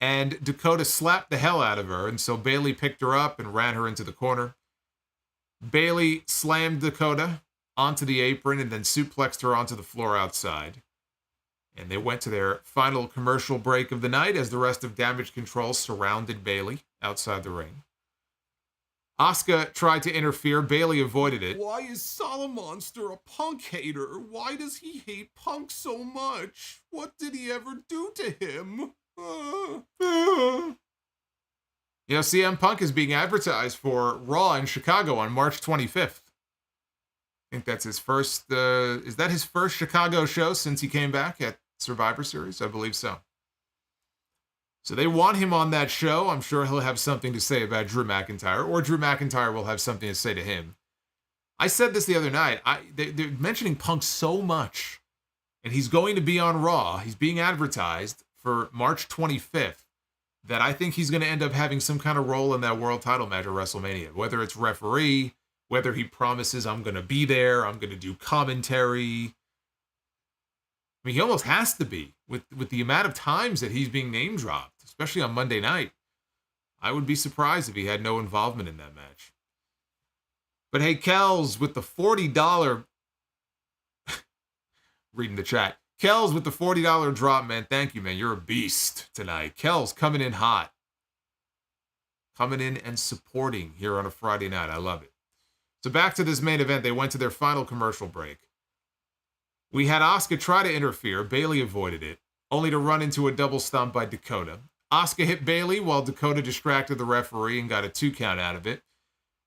And Dakota slapped the hell out of her, and so Bayley picked her up and ran her into the corner. Bayley slammed Dakota onto the apron and then suplexed her onto the floor outside. And they went to their final commercial break of the night as the rest of Damage Control surrounded Bayley outside the ring. Asuka tried to interfere. Bayley avoided it. Why is Solomonster a Punk hater? Why does he hate Punk so much? What did he ever do to him? You know, CM Punk is being advertised for Raw in Chicago on March 25th. I think that's his first, is that his first Chicago show since he came back at Survivor Series? I believe so. So they want him on that show. I'm sure he'll have something to say about Drew McIntyre, or Drew McIntyre will have something to say to him. I said this the other night. They're mentioning Punk so much, and he's going to be on Raw. He's being advertised for March 25th, that I think he's going to end up having some kind of role in that world title match at WrestleMania, whether it's referee, whether he promises I'm going to be there, I'm going to do commentary. I mean, he almost has to be with the amount of times that he's being name dropped, especially on Monday night. I would be surprised if he had no involvement in that match. But hey, Kells with the $40, reading the chat. Kells with the $40 drop, man. Thank you, man. You're a beast tonight. Kells coming in hot. Coming in and supporting here on a Friday night. I love it. So back to this main event. They went to their final commercial break. We had Asuka try to interfere. Bayley avoided it, only to run into a double stomp by Dakota. Asuka hit Bayley while Dakota distracted the referee and got a 2 count out of it.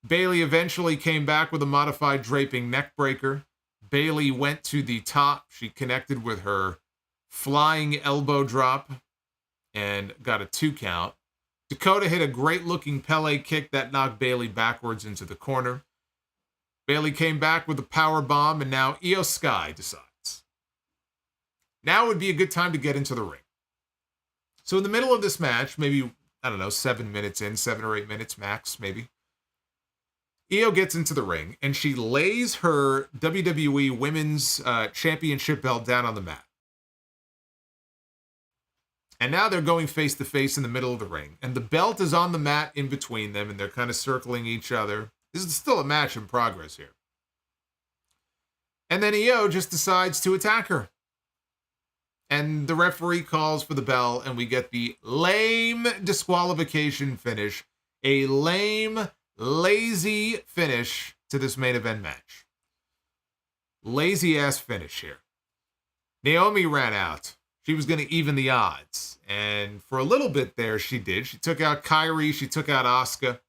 Bayley eventually came back with a modified draping neckbreaker. Bayley went to the top. She connected with her flying elbow drop and got a 2 count. Dakota hit a great-looking Pele kick that knocked Bayley backwards into the corner. Bayley came back with a power bomb, and now Io Sky decides. Now would be a good time to get into the ring. So in the middle of this match, maybe, I don't know, 7 minutes in, 7 or 8 minutes max, maybe, Io gets into the ring, and she lays her WWE Women's Championship belt down on the mat. And now they're going face to face in the middle of the ring. And the belt is on the mat in between them, and they're kind of circling each other. This is still a match in progress here. And then Io just decides to attack her. And the referee calls for the bell, and we get the lame disqualification finish. A lame, lazy finish to this main event match. Lazy-ass finish here. Naomi ran out. She was going to even the odds. And for a little bit there, she did. She took out Kairi. She took out Asuka.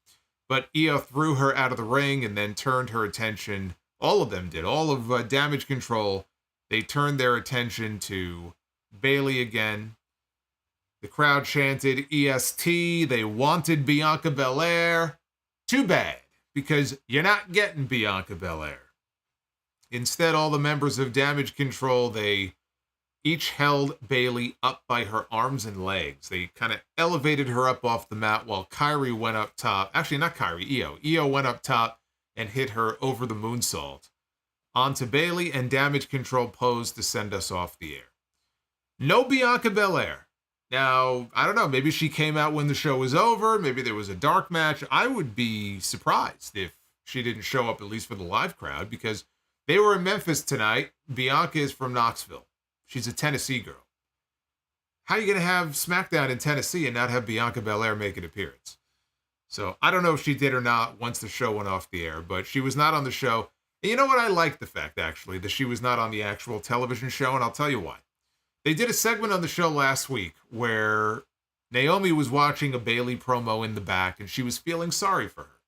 But Io threw her out of the ring and then turned her attention. All of them did. All of Damage Control. They turned their attention to Bayley again. The crowd chanted EST. They wanted Bianca Belair. Too bad, because you're not getting Bianca Belair. Instead, all the members of Damage Control, they each held Bayley up by her arms and legs. They kind of elevated her up off the mat while Kairi went up top. Actually, not Kairi, Io. Io went up top and hit her over the moonsault onto Bayley, and Damage Control posed to send us off the air. No Bianca Belair. Now, I don't know, maybe she came out when the show was over. Maybe there was a dark match. I would be surprised if she didn't show up, at least for the live crowd, because they were in Memphis tonight. Bianca is from Knoxville. She's a Tennessee girl. How are you going to have SmackDown in Tennessee and not have Bianca Belair make an appearance? So I don't know if she did or not once the show went off the air, but she was not on the show. And you know what? I like the fact, actually, that she was not on the actual television show, and I'll tell you why. They did a segment on the show last week where Naomi was watching a Bayley promo in the back, and she was feeling sorry for her.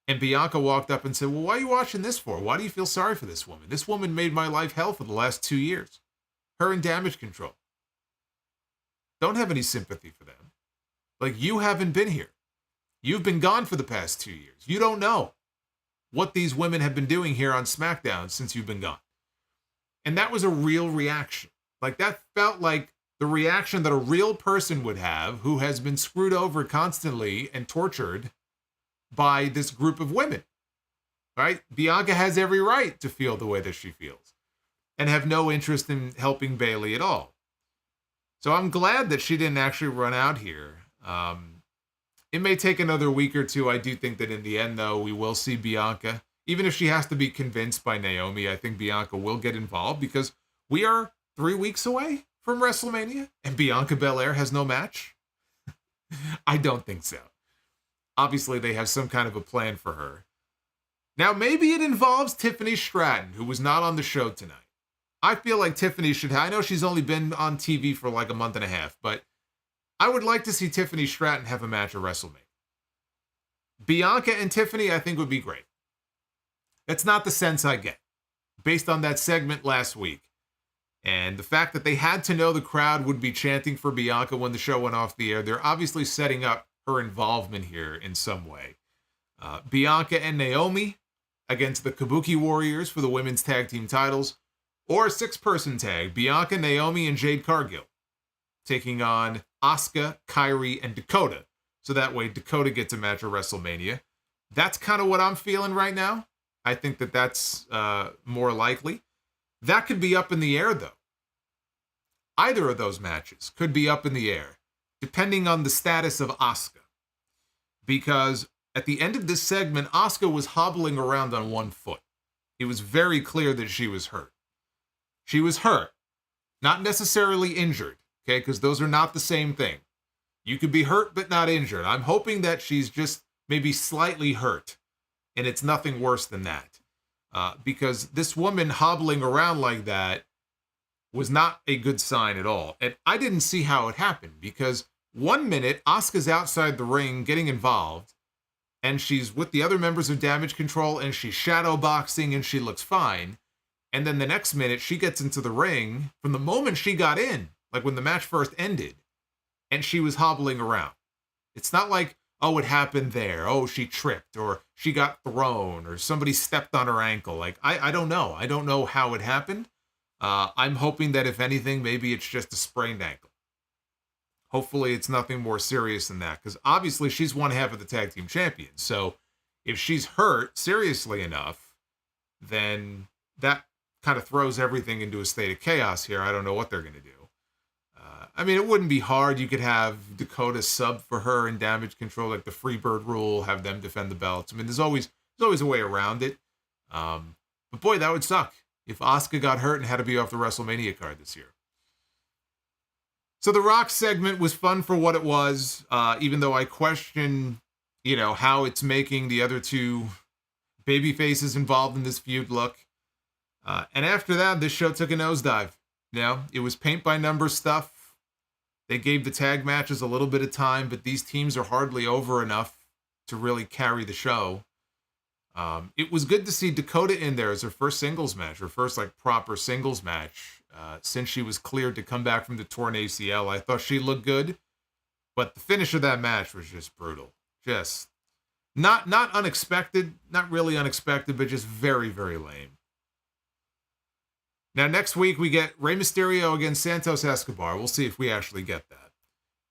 And Bianca walked up and said, well, why are you watching this for? Why do you feel sorry for this woman? This woman made my life hell for the last 2 years. Her and Damage Control. Don't have any sympathy for them. Like, you haven't been here. You've been gone for the past 2 years. You don't know what these women have been doing here on SmackDown since you've been gone. And that was a real reaction. Like, that felt like the reaction that a real person would have who has been screwed over constantly and tortured by this group of women. Right? Bianca has every right to feel the way that she feels and have no interest in helping Bayley at all. So I'm glad that she didn't actually run out here. It may take another week or two. I do think that in the end, though, we will see Bianca. Even if she has to be convinced by Naomi, I think Bianca will get involved because we are 3 weeks away from WrestleMania and Bianca Belair has no match. I don't think so. Obviously, they have some kind of a plan for her. Now, maybe it involves Tiffany Stratton, who was not on the show tonight. I feel like Tiffany should have, I know she's only been on TV for like a month and a half, but I would like to see Tiffany Stratton have a match at WrestleMania. Bianca and Tiffany, I think, would be great. That's not the sense I get, based on that segment last week. And the fact that they had to know the crowd would be chanting for Bianca when the show went off the air, they're obviously setting up her involvement here in some way. Bianca and Naomi against the Kabuki Warriors for the women's tag team titles, or a 6-person tag, Bianca, Naomi, and Jade Cargill, taking on Asuka, Kairi, and Dakota. So that way Dakota gets a match at WrestleMania. That's kind of what I'm feeling right now. I think that that's more likely. That could be up in the air, though. Either of those matches could be up in the air, depending on the status of Asuka. Because at the end of this segment, Asuka was hobbling around on one foot. It was very clear that she was hurt. She was hurt, not necessarily injured, okay? Because those are not the same thing. You could be hurt but not injured. I'm hoping that she's just maybe slightly hurt, and it's nothing worse than that. Because this woman hobbling around like that was not a good sign at all. And I didn't see how it happened, because 1 minute, Asuka's outside the ring getting involved, and she's with the other members of Damage Control, and she's shadow boxing, and she looks fine. And then the next minute, she gets into the ring from the moment she got in, like when the match first ended, and she was hobbling around. It's not like, oh, it happened there. Oh, she tripped, or she got thrown, or somebody stepped on her ankle. Like, I don't know. I don't know how it happened. I'm hoping that if anything, maybe it's just a sprained ankle. Hopefully it's nothing more serious than that, because obviously she's one half of the tag team champions. So if she's hurt seriously enough, then that kind of throws everything into a state of chaos here. I don't know what they're going to do. I mean, it wouldn't be hard. You could have Dakota sub for her in Damage Control, like the Freebird rule, have them defend the belts. I mean, there's always a way around it. But boy, that would suck if Asuka got hurt and had to be off the WrestleMania card this year. So the Rock segment was fun for what it was, even though I question, how it's making the other two baby faces involved in this feud look. And after that, this show took a nosedive. It was paint by number stuff. They gave the tag matches a little bit of time, but these teams are hardly over enough to really carry the show. It was good to see Dakota in there as her first singles match, her first proper singles match since she was cleared to come back from the torn ACL. I thought she looked good, but the finish of that match was just brutal. Just not unexpected, not really unexpected, but just very, very lame. Now, next week, we get Rey Mysterio against Santos Escobar. We'll see if we actually get that.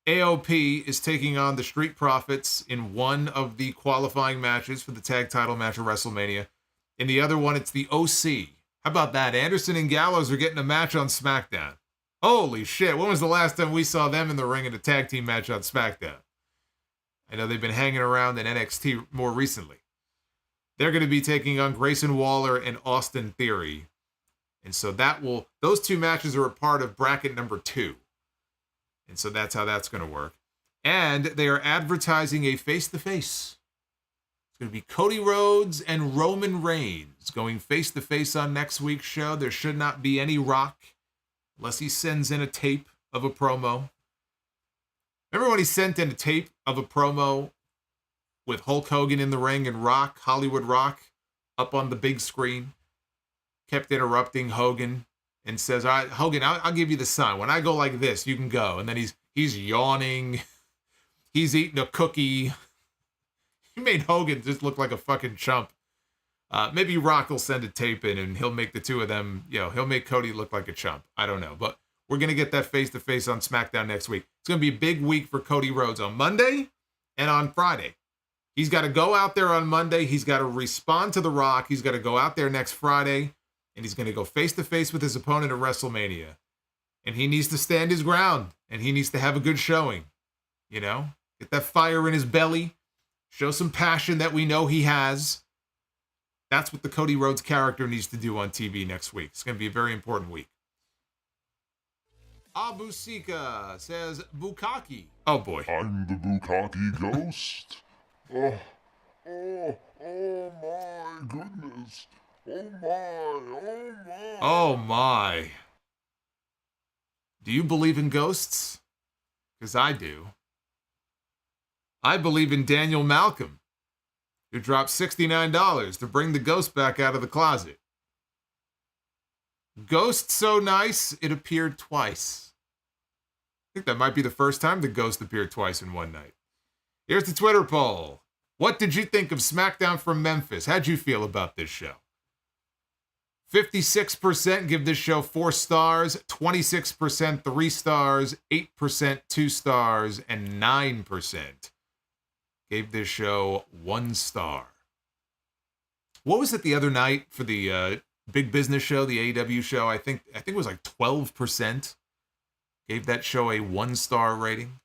AOP is taking on the Street Profits in one of the qualifying matches for the tag title match of WrestleMania. In the other one, it's the OC. How about that? Anderson and Gallows are getting a match on SmackDown. Holy shit, when was the last time we saw them in the ring in a tag team match on SmackDown? I know they've been hanging around in NXT more recently. They're going to be taking on Grayson Waller and Austin Theory. And so those two matches are a part of bracket number 2. And so that's how that's going to work. And they are advertising a face-to-face. It's going to be Cody Rhodes and Roman Reigns going face-to-face on next week's show. There should not be any Rock unless he sends in a tape of a promo. Remember when he sent in a tape of a promo with Hulk Hogan in the ring and Rock, Hollywood Rock, up on the big screen? Kept interrupting Hogan and says, all right, Hogan, I'll give you the sign. When I go like this, you can go. And then he's yawning. He's eating a cookie. He made Hogan just look like a fucking chump. Maybe Rock will send a tape in and he'll make the two of them, he'll make Cody look like a chump. I don't know. But we're going to get that face-to-face on SmackDown next week. It's going to be a big week for Cody Rhodes on Monday and on Friday. He's got to go out there on Monday. He's got to respond to The Rock. He's got to go out there next Friday. And he's going to go face-to-face with his opponent at WrestleMania. And he needs to stand his ground. And he needs to have a good showing. Get that fire in his belly. Show some passion that we know he has. That's what the Cody Rhodes character needs to do on TV next week. It's going to be a very important week. Abusika says, Bukaki. Oh, boy. I'm the Bukaki Ghost. Oh my goodness. Oh my. Do you believe in ghosts? Because I do. I believe in Daniel Malcolm, who dropped $69 to bring the ghost back out of the closet. Ghost so nice, it appeared twice. I think that might be the first time the ghost appeared twice in one night. Here's the Twitter poll. What did you think of SmackDown from Memphis? How'd you feel about this show? 56% give this show 4 stars, 26% 3 stars, 8% 2 stars, and 9% gave this show 1 star. What was it the other night for the Big Business show, the AEW show? I think it was 12% gave that show a 1-star rating.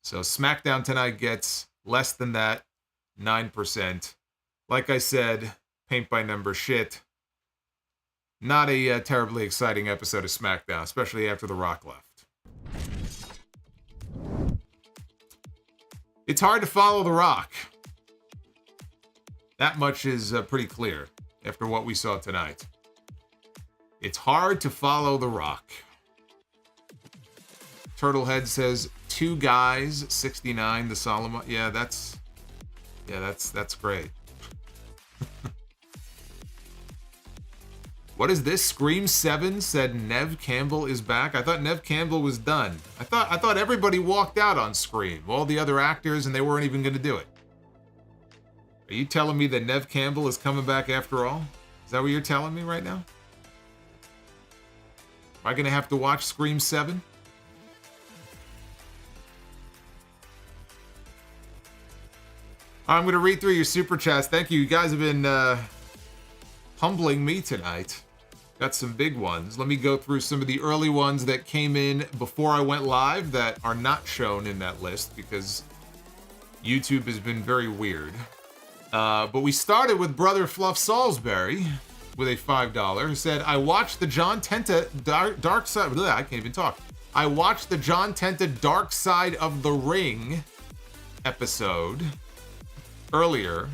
So SmackDown tonight gets less than that, 9%. Like I said, paint by number shit. Not a terribly exciting episode of SmackDown, especially after The Rock left. It's hard to follow The Rock. That much is pretty clear after what we saw tonight. It's hard to follow The Rock. Turtlehead says 2 guys, 69. The Solomonster. Yeah, that's great. What is this? Scream 7 said Nev Campbell is back. I thought Nev Campbell was done. I thought everybody walked out on Scream, all the other actors, and they weren't even going to do it. Are you telling me that Nev Campbell is coming back after all? Is that what you're telling me right now? Am I going to have to watch Scream 7? I'm going to read through your super chats. Thank you. You guys have been humbling me tonight. Got some big ones. Let me go through some of the early ones that came in before I went live that are not shown in that list because YouTube has been very weird. But we started with Brother Fluff Salisbury with a $5 who said, I watched the John Tenta Dark Side... I can't even talk. I watched the John Tenta Dark Side of the Ring episode earlier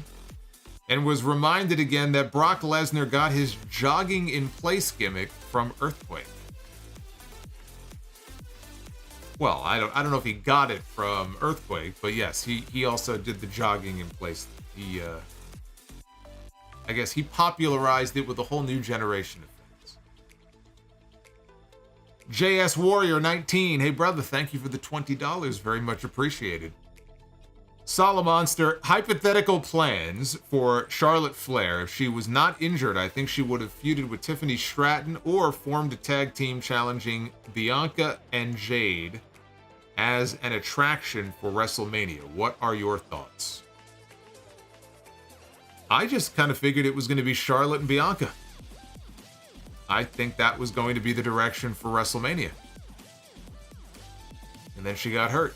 and was reminded again that Brock Lesnar got his jogging in place gimmick from Earthquake. Well, I don't know if he got it from Earthquake, but yes, he also did the jogging in place. I guess he popularized it with a whole new generation of fans. JS Warrior 19, hey brother, thank you for the $20, very much appreciated. Solomonster, hypothetical plans for Charlotte Flair. If she was not injured, I think she would have feuded with Tiffany Stratton or formed a tag team challenging Bianca and Jade as an attraction for WrestleMania. What are your thoughts? I just kind of figured it was going to be Charlotte and Bianca. I think that was going to be the direction for WrestleMania. And then she got hurt.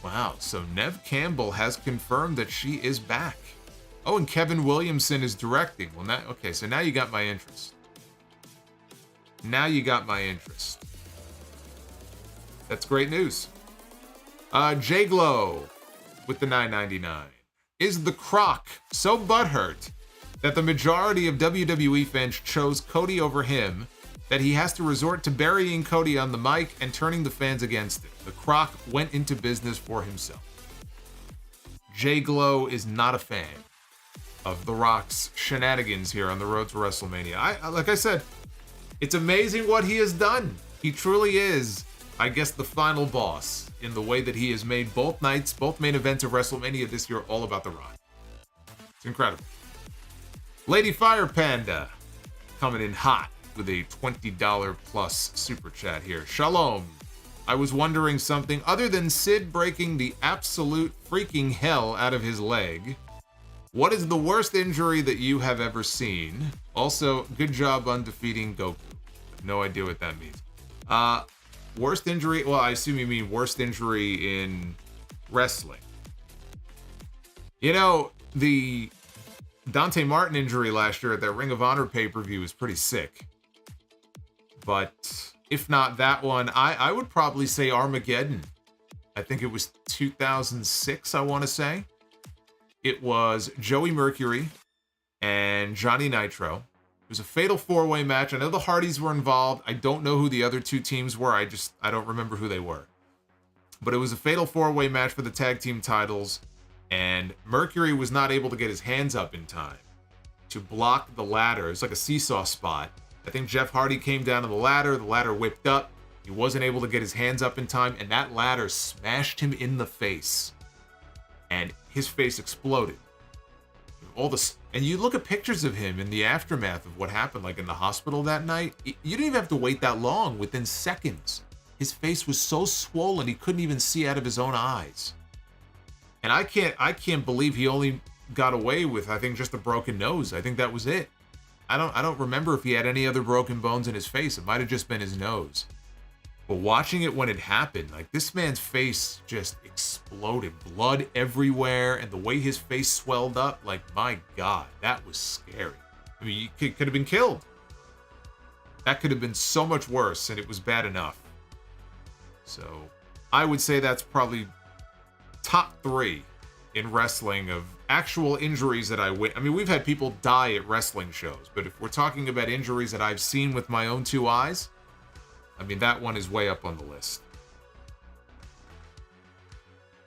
Wow, so Nev Campbell has confirmed that she is back. Oh, and Kevin Williamson is directing. Well, now, okay, so now you got my interest. Now you got my interest. That's great news. J-Glow with the $9.99. Is the Croc so butthurt that the majority of WWE fans chose Cody over him that he has to resort to burying Cody on the mic and turning the fans against him? The Croc went into business for himself. J-Glow is not a fan of The Rock's shenanigans here on the road to WrestleMania. Like I said, it's amazing what he has done. He truly is, I guess, the final boss in the way that he has made both nights, both main events of WrestleMania this year all about The Rock. It's incredible. Lady Fire Panda coming in hot with a $20 plus super chat here. Shalom. I was wondering something other than Sid breaking the absolute freaking hell out of his leg. What is the worst injury that you have ever seen? Also, good job on defeating Goku. No idea what that means. Worst injury? Well, I assume you mean worst injury in wrestling. You know, the Dante Martin injury last year at that Ring of Honor pay-per-view was pretty sick. But if not that one, I would probably say Armageddon. I think it was 2006, I want to say. It was Joey Mercury and Johnny Nitro. It was a fatal four-way match. I know the Hardys were involved. I don't know who the other two teams were. I don't remember who they were. But it was a fatal four-way match for the tag team titles. And Mercury was not able to get his hands up in time to block the ladder. It's like a seesaw spot. I think Jeff Hardy came down to the ladder whipped up. He wasn't able to get his hands up in time, and that ladder smashed him in the face. And his face exploded. And you look at pictures of him in the aftermath of what happened, like in the hospital that night. You didn't even have to wait that long. Within seconds, his face was so swollen he couldn't even see out of his own eyes. And I can't believe he only got away with, I think, just a broken nose. I think that was it. I don't remember if he had any other broken bones in his face. It might have just been his nose. But watching it when it happened, like, this man's face just exploded. Blood everywhere, and the way his face swelled up, like, my God, that was scary. I mean, he could have been killed. That could have been so much worse, and it was bad enough. So, I would say that's probably top 3 in wrestling of actual injuries that I mean, we've had people die at wrestling shows, but if we're talking about injuries that I've seen with my own 2 eyes, I mean, that one is way up on the list.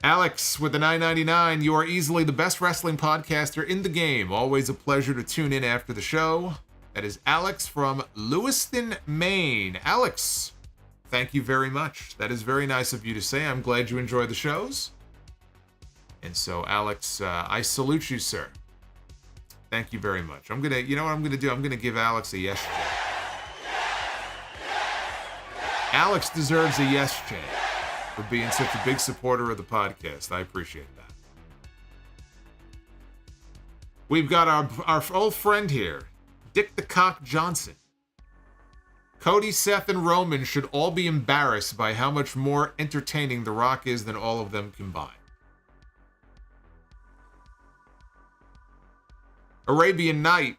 Alex with the $9.99. You are easily the best wrestling podcaster in the game. Always a pleasure to tune in after the show. That is Alex from Lewiston, Maine. Alex, thank you very much. That is very nice of you to say. I'm glad you enjoy the shows. And so, Alex, I salute you, sir. Thank you very much. You know what I'm gonna do? I'm gonna give Alex a yes chant. Alex deserves a yes chant for being such a big supporter of the podcast. I appreciate that. We've got our old friend here, Dick the Cock Johnson. Cody, Seth, and Roman should all be embarrassed by how much more entertaining The Rock is than all of them combined. Arabian Night.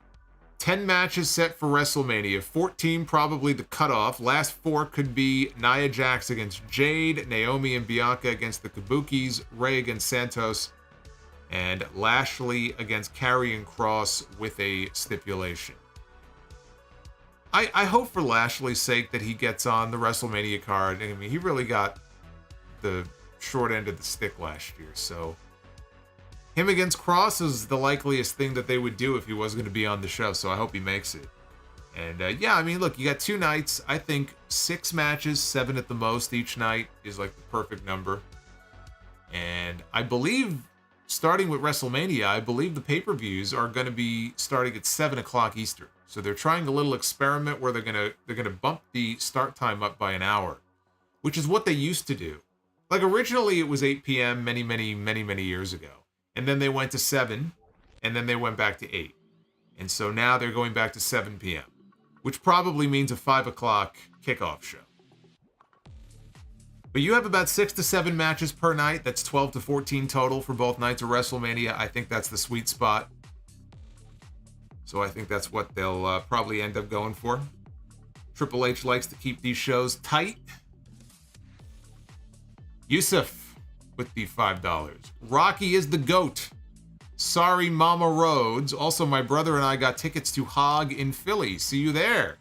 10 matches set for WrestleMania. 14 probably the cutoff. Last 4 could be Nia Jax against Jade, Naomi and Bianca against the Kabukis, Rey against Santos, and Lashley against Karrion Kross with a stipulation. I hope for Lashley's sake that he gets on the WrestleMania card. I mean, he really got the short end of the stick last year, so him against Kross is the likeliest thing that they would do if he was going to be on the show, so I hope he makes it. And yeah, I mean, look, you got 2 nights. I think 6 matches, 7 at the most each night is like the perfect number. And I believe, starting with WrestleMania, I believe the pay-per-views are going to be starting at 7 o'clock Eastern. So they're trying a little experiment where they're gonna bump the start time up by an hour, which is what they used to do. Like originally it was 8 p.m. many years ago. And then they went to 7, and then they went back to 8. And so now they're going back to 7 p.m., which probably means a 5 o'clock kickoff show. But you have about 6 to 7 matches per night. That's 12 to 14 total for both nights of WrestleMania. I think that's the sweet spot. So I think that's what they'll probably end up going for. Triple H likes to keep these shows tight. Yusuf with the $5. Rocky is the GOAT. Sorry, Mama Rhodes. Also, my brother and I got tickets to Hog in Philly. See you there.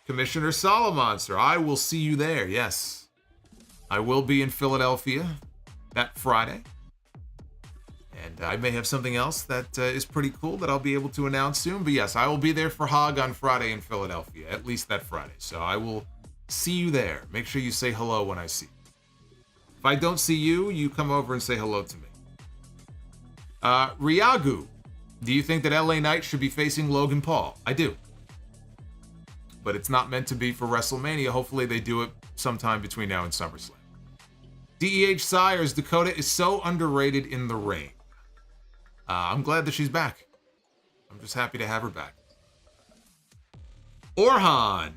Commissioner Solomonster. I will see you there. Yes. I will be in Philadelphia that Friday. And I may have something else that is pretty cool that I'll be able to announce soon. But yes, I will be there for Hog on Friday in Philadelphia. At least that Friday. So I will see you there. Make sure you say hello when I see you. If I don't see you, you come over and say hello to me. Ryagu. Do you think that LA Knight should be facing Logan Paul? I do. But it's not meant to be for WrestleMania. Hopefully they do it sometime between now and SummerSlam. DEH Sires. Dakota is so underrated in the ring. I'm glad that she's back. I'm just happy to have her back. Orhan.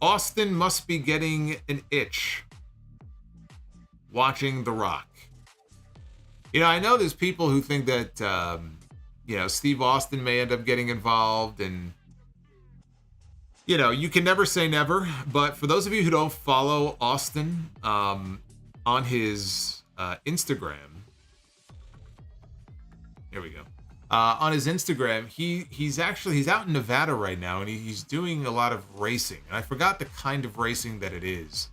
Austin must be getting an itch watching The Rock. You know, I know there's people who think that, Steve Austin may end up getting involved, and, you can never say never. But for those of you who don't follow Austin on his Instagram, here we go. On his Instagram, he's out in Nevada right now, and he's doing a lot of racing. And I forgot the kind of racing that it is,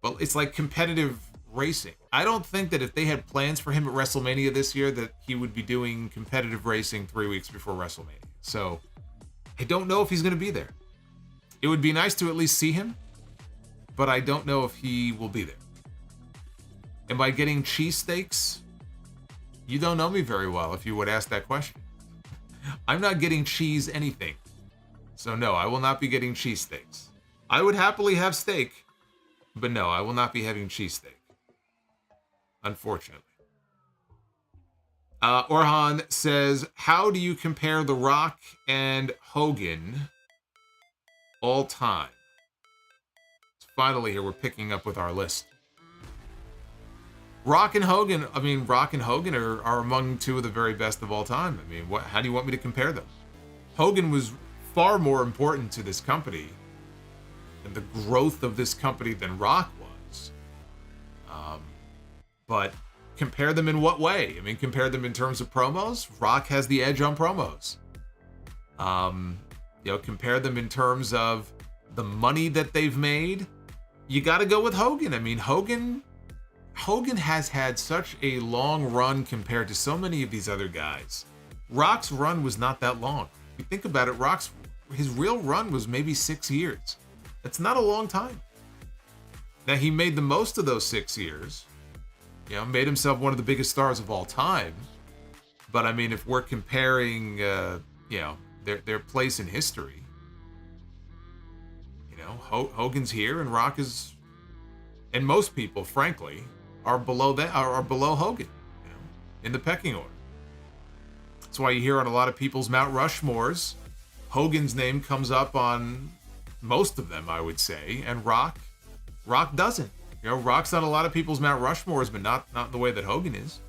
but it's like competitive racing. I don't think that if they had plans for him at WrestleMania this year that he would be doing competitive racing 3 weeks before WrestleMania. So I don't know if he's going to be there. It would be nice to at least see him, but I don't know if he will be there. Am I getting cheesesteaks? You don't know me very well if you would ask that question. I'm not getting cheese anything. So no, I will not be getting cheesesteaks. I would happily have steak, but no, I will not be having cheesesteak. Unfortunately. Orhan says, how do you compare The Rock and Hogan all time? So finally here, we're picking up with our list. Rock and Hogan are among 2 of the very best of all time. I mean, how do you want me to compare them? Hogan was far more important to this company and the growth of this company than Rock was. But compare them in what way? I mean, compare them in terms of promos. Rock has the edge on promos. Compare them in terms of the money that they've made. You got to go with Hogan. I mean, Hogan has had such a long run compared to so many of these other guys. Rock's run was not that long. If you think about it, his real run was maybe 6 years. That's not a long time. Now, he made the most of those 6 years. Made himself one of the biggest stars of all time. But I mean, if we're comparing, their place in history, Hogan's here and Rock is, and most people, frankly, are below Hogan, in the pecking order. That's why you hear on a lot of people's Mount Rushmores, Hogan's name comes up on most of them, I would say, and Rock doesn't. You know, Rock's on a lot of people's Mount Rushmores, but not in the way that Hogan is,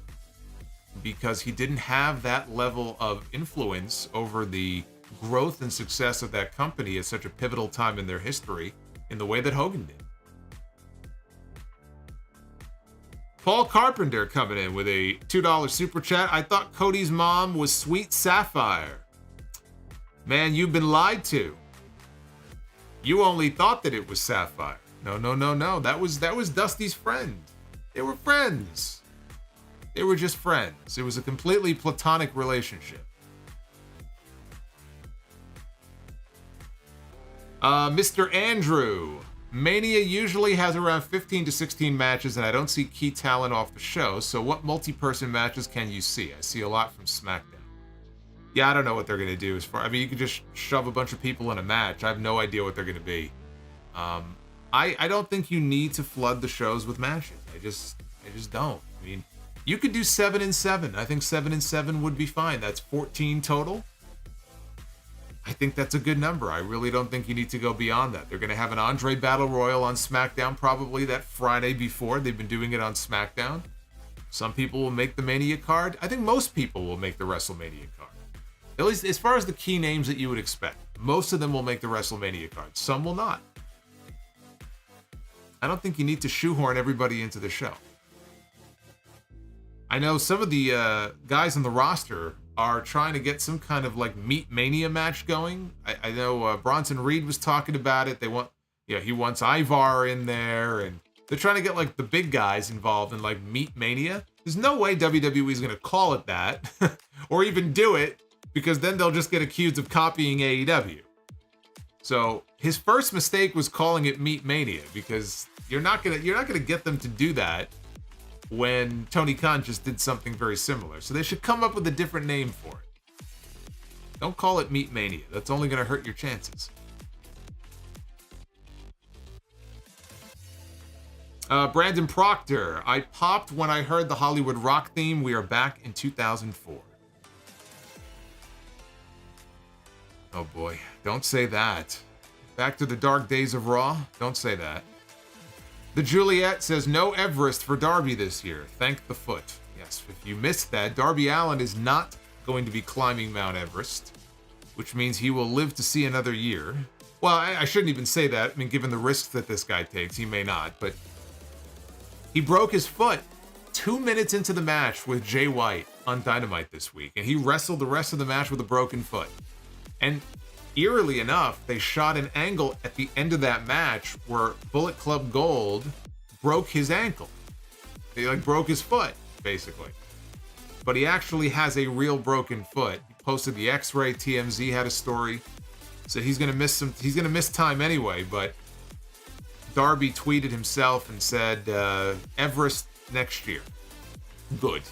because he didn't have that level of influence over the growth and success of that company at such a pivotal time in their history in the way that Hogan did. Paul Carpenter coming in with a $2 super chat. I thought Cody's mom was Sweet Sapphire. Man, you've been lied to. You only thought that it was Sapphire. No. That was Dusty's friend. They were friends. They were just friends. It was a completely platonic relationship. Mr. Andrew. Mania usually has around 15 to 16 matches, and I don't see key talent off the show, so what multi-person matches can you see? I see a lot from SmackDown. Yeah, I don't know what they're going to do. You could just shove a bunch of people in a match. I have no idea what they're going to be. I don't think you need to flood the shows with matches. I just don't. I mean, you could do 7 and 7. I think 7 and 7 would be fine. That's 14 total. I think that's a good number. I really don't think you need to go beyond that. They're going to have an Andre Battle Royal on SmackDown probably that Friday before. They've been doing it on SmackDown. Some people will make the Mania card. I think most people will make the WrestleMania card. At least as far as the key names that you would expect. Most of them will make the WrestleMania card. Some will not. I don't think you need to shoehorn everybody into the show. I know some of the guys on the roster are trying to get some kind of like Meat Mania match going. I know Bronson Reed was talking about it. He wants Ivar in there, and they're trying to get like the big guys involved in like Meat Mania. There's no way WWE is going to call it that or even do it, because then they'll just get accused of copying AEW. So his first mistake was calling it Meat Mania, because you're not gonna get them to do that when Tony Khan just did something very similar. So they should come up with a different name for it. Don't call it Meat Mania. That's only gonna hurt your chances. Brandon Proctor. I popped when I heard the Hollywood Rock theme. We are back in 2004. Oh boy, don't say that. Back to the dark days of Raw? Don't say that. The Juliet says no Everest for Darby this year. Thank the foot. Yes, if you missed that, Darby Allin is not going to be climbing Mount Everest, which means he will live to see another year. Well, I shouldn't even say that. I mean, given the risks that this guy takes, he may not, but he broke his foot 2 minutes into the match with Jay White on Dynamite this week, and he wrestled the rest of the match with a broken foot. And eerily enough, they shot an angle at the end of that match where Bullet Club Gold broke his ankle. He broke his foot, basically. But he actually has a real broken foot. He posted the X-ray. TMZ had a story. So he's gonna miss time anyway, but Darby tweeted himself and said, Everest next year. Good.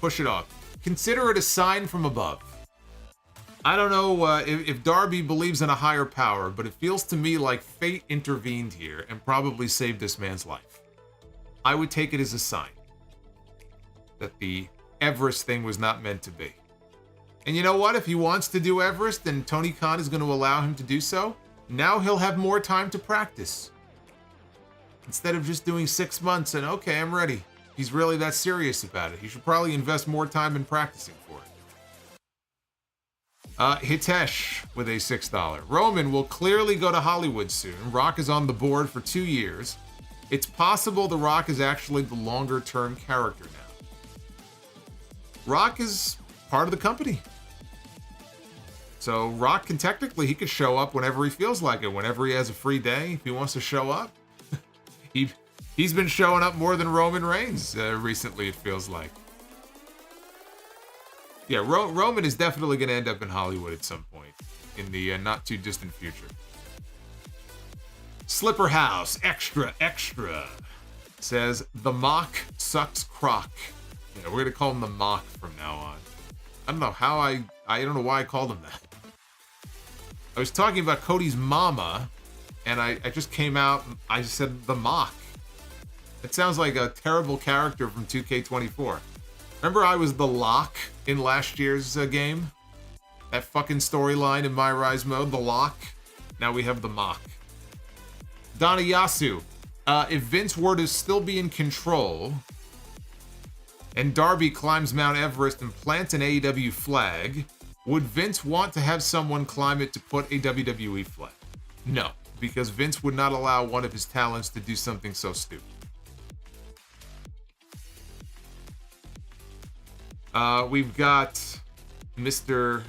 Push it off. Consider it a sign from above. I don't know if Darby believes in a higher power, but it feels to me like fate intervened here and probably saved this man's life. I would take it as a sign that the Everest thing was not meant to be. And you know what? If he wants to do Everest and Tony Khan is going to allow him to do so, now he'll have more time to practice. Instead of just doing 6 months and, okay, I'm ready. He's really that serious about it. He should probably invest more time in practicing for it. Hitesh with a $6. Roman will clearly go to Hollywood soon. Rock is on the board for 2 years. It's possible The Rock is actually the longer-term character now. Rock is part of the company. So Rock can technically, he could show up whenever he feels like it, whenever he has a free day, if he wants to show up. He's been showing up more than Roman Reigns recently, it feels like. Yeah, Roman is definitely going to end up in Hollywood at some point in the not too distant future. Slipper House, extra, says the Mock sucks crock. Yeah, we're going to call him the Mock from now on. I don't know how I don't know why I called him that. I was talking about Cody's mama, and I just came out, I said the Mock. It sounds like a terrible character from 2K24. Remember I was the lock in last year's game? That fucking storyline in My Rise mode, the lock. Now we have the mock. Donna Yasu. If Vince were to still be in control and Darby climbs Mount Everest and plants an AEW flag, would Vince want to have someone climb it to put a WWE flag? No, because Vince would not allow one of his talents to do something so stupid. We've got Mr.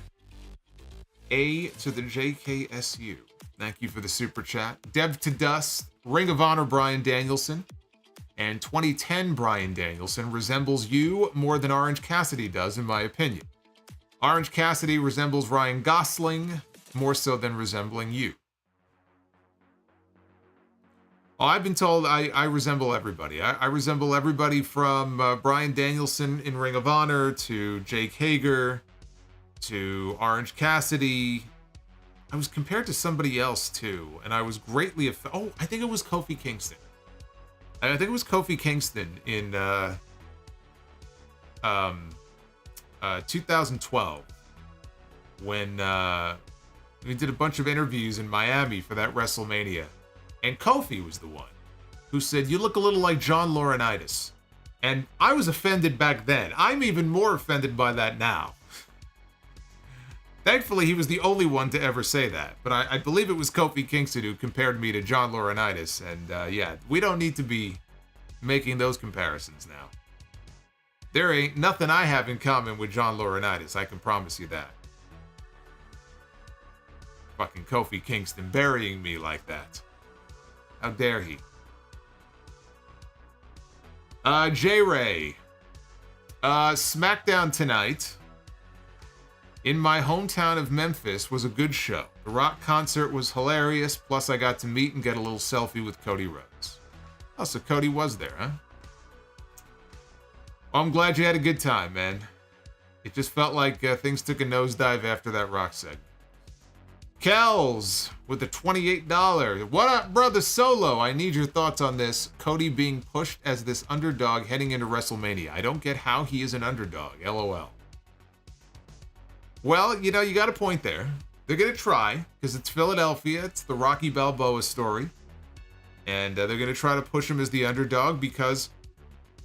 A to the JKSU. Thank you for the super chat. Dev to Dust, Ring of Honor Bryan Danielson, and 2010 Bryan Danielson resembles you more than Orange Cassidy does, in my opinion. Orange Cassidy resembles Ryan Gosling more so than resembling you. Oh, I've been told I resemble everybody. I resemble everybody from Bryan Danielson in Ring of Honor to Jake Hager to Orange Cassidy. I was compared to somebody else too, and I was greatly I think it was Kofi Kingston. I think it was Kofi Kingston in 2012 when we did a bunch of interviews in Miami for that WrestleMania. And Kofi was the one who said, "You look a little like John Laurinaitis." And I was offended back then. I'm even more offended by that now. Thankfully, he was the only one to ever say that. But I believe it was Kofi Kingston who compared me to John Laurinaitis. And yeah, we don't need to be making those comparisons now. There ain't nothing I have in common with John Laurinaitis, I can promise you that. Fucking Kofi Kingston burying me like that. How dare he? J-Ray. Smackdown tonight in my hometown of Memphis was a good show. The Rock concert was hilarious, plus I got to meet and get a little selfie with Cody Rhodes. Oh, so Cody was there, huh? Well, I'm glad you had a good time, man. It just felt like things took a nosedive after that Rock segment. Kells with the $28. What up, brother Solo? I need your thoughts on this. Cody being pushed as this underdog heading into WrestleMania. I don't get how he is an underdog. LOL. Well, you know, you got a point there. They're going to try, because it's Philadelphia. It's the Rocky Balboa story. And they're going to try to push him as the underdog because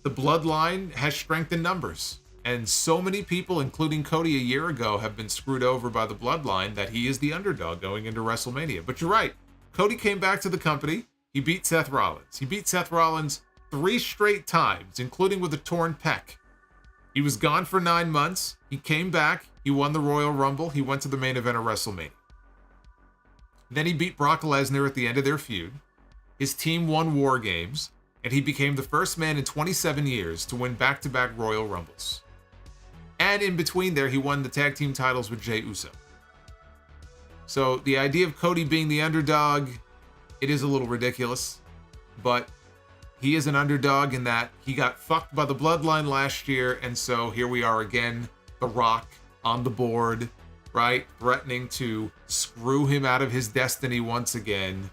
the bloodline has strength in numbers. And so many people, including Cody a year ago, have been screwed over by the bloodline that he is the underdog going into WrestleMania. But you're right. Cody came back to the company. He beat Seth Rollins. He beat Seth Rollins 3 straight times, including with a torn pec. He was gone for 9 months. He came back. He won the Royal Rumble. He went to the main event of WrestleMania. Then he beat Brock Lesnar at the end of their feud. His team won War Games. And he became the first man in 27 years to win back-to-back Royal Rumbles. And in between there, he won the tag team titles with Jey Uso. So the idea of Cody being the underdog, it is a little ridiculous. But he is an underdog in that he got fucked by the bloodline last year. And so here we are again, The Rock on the board, right? Threatening to screw him out of his destiny once again.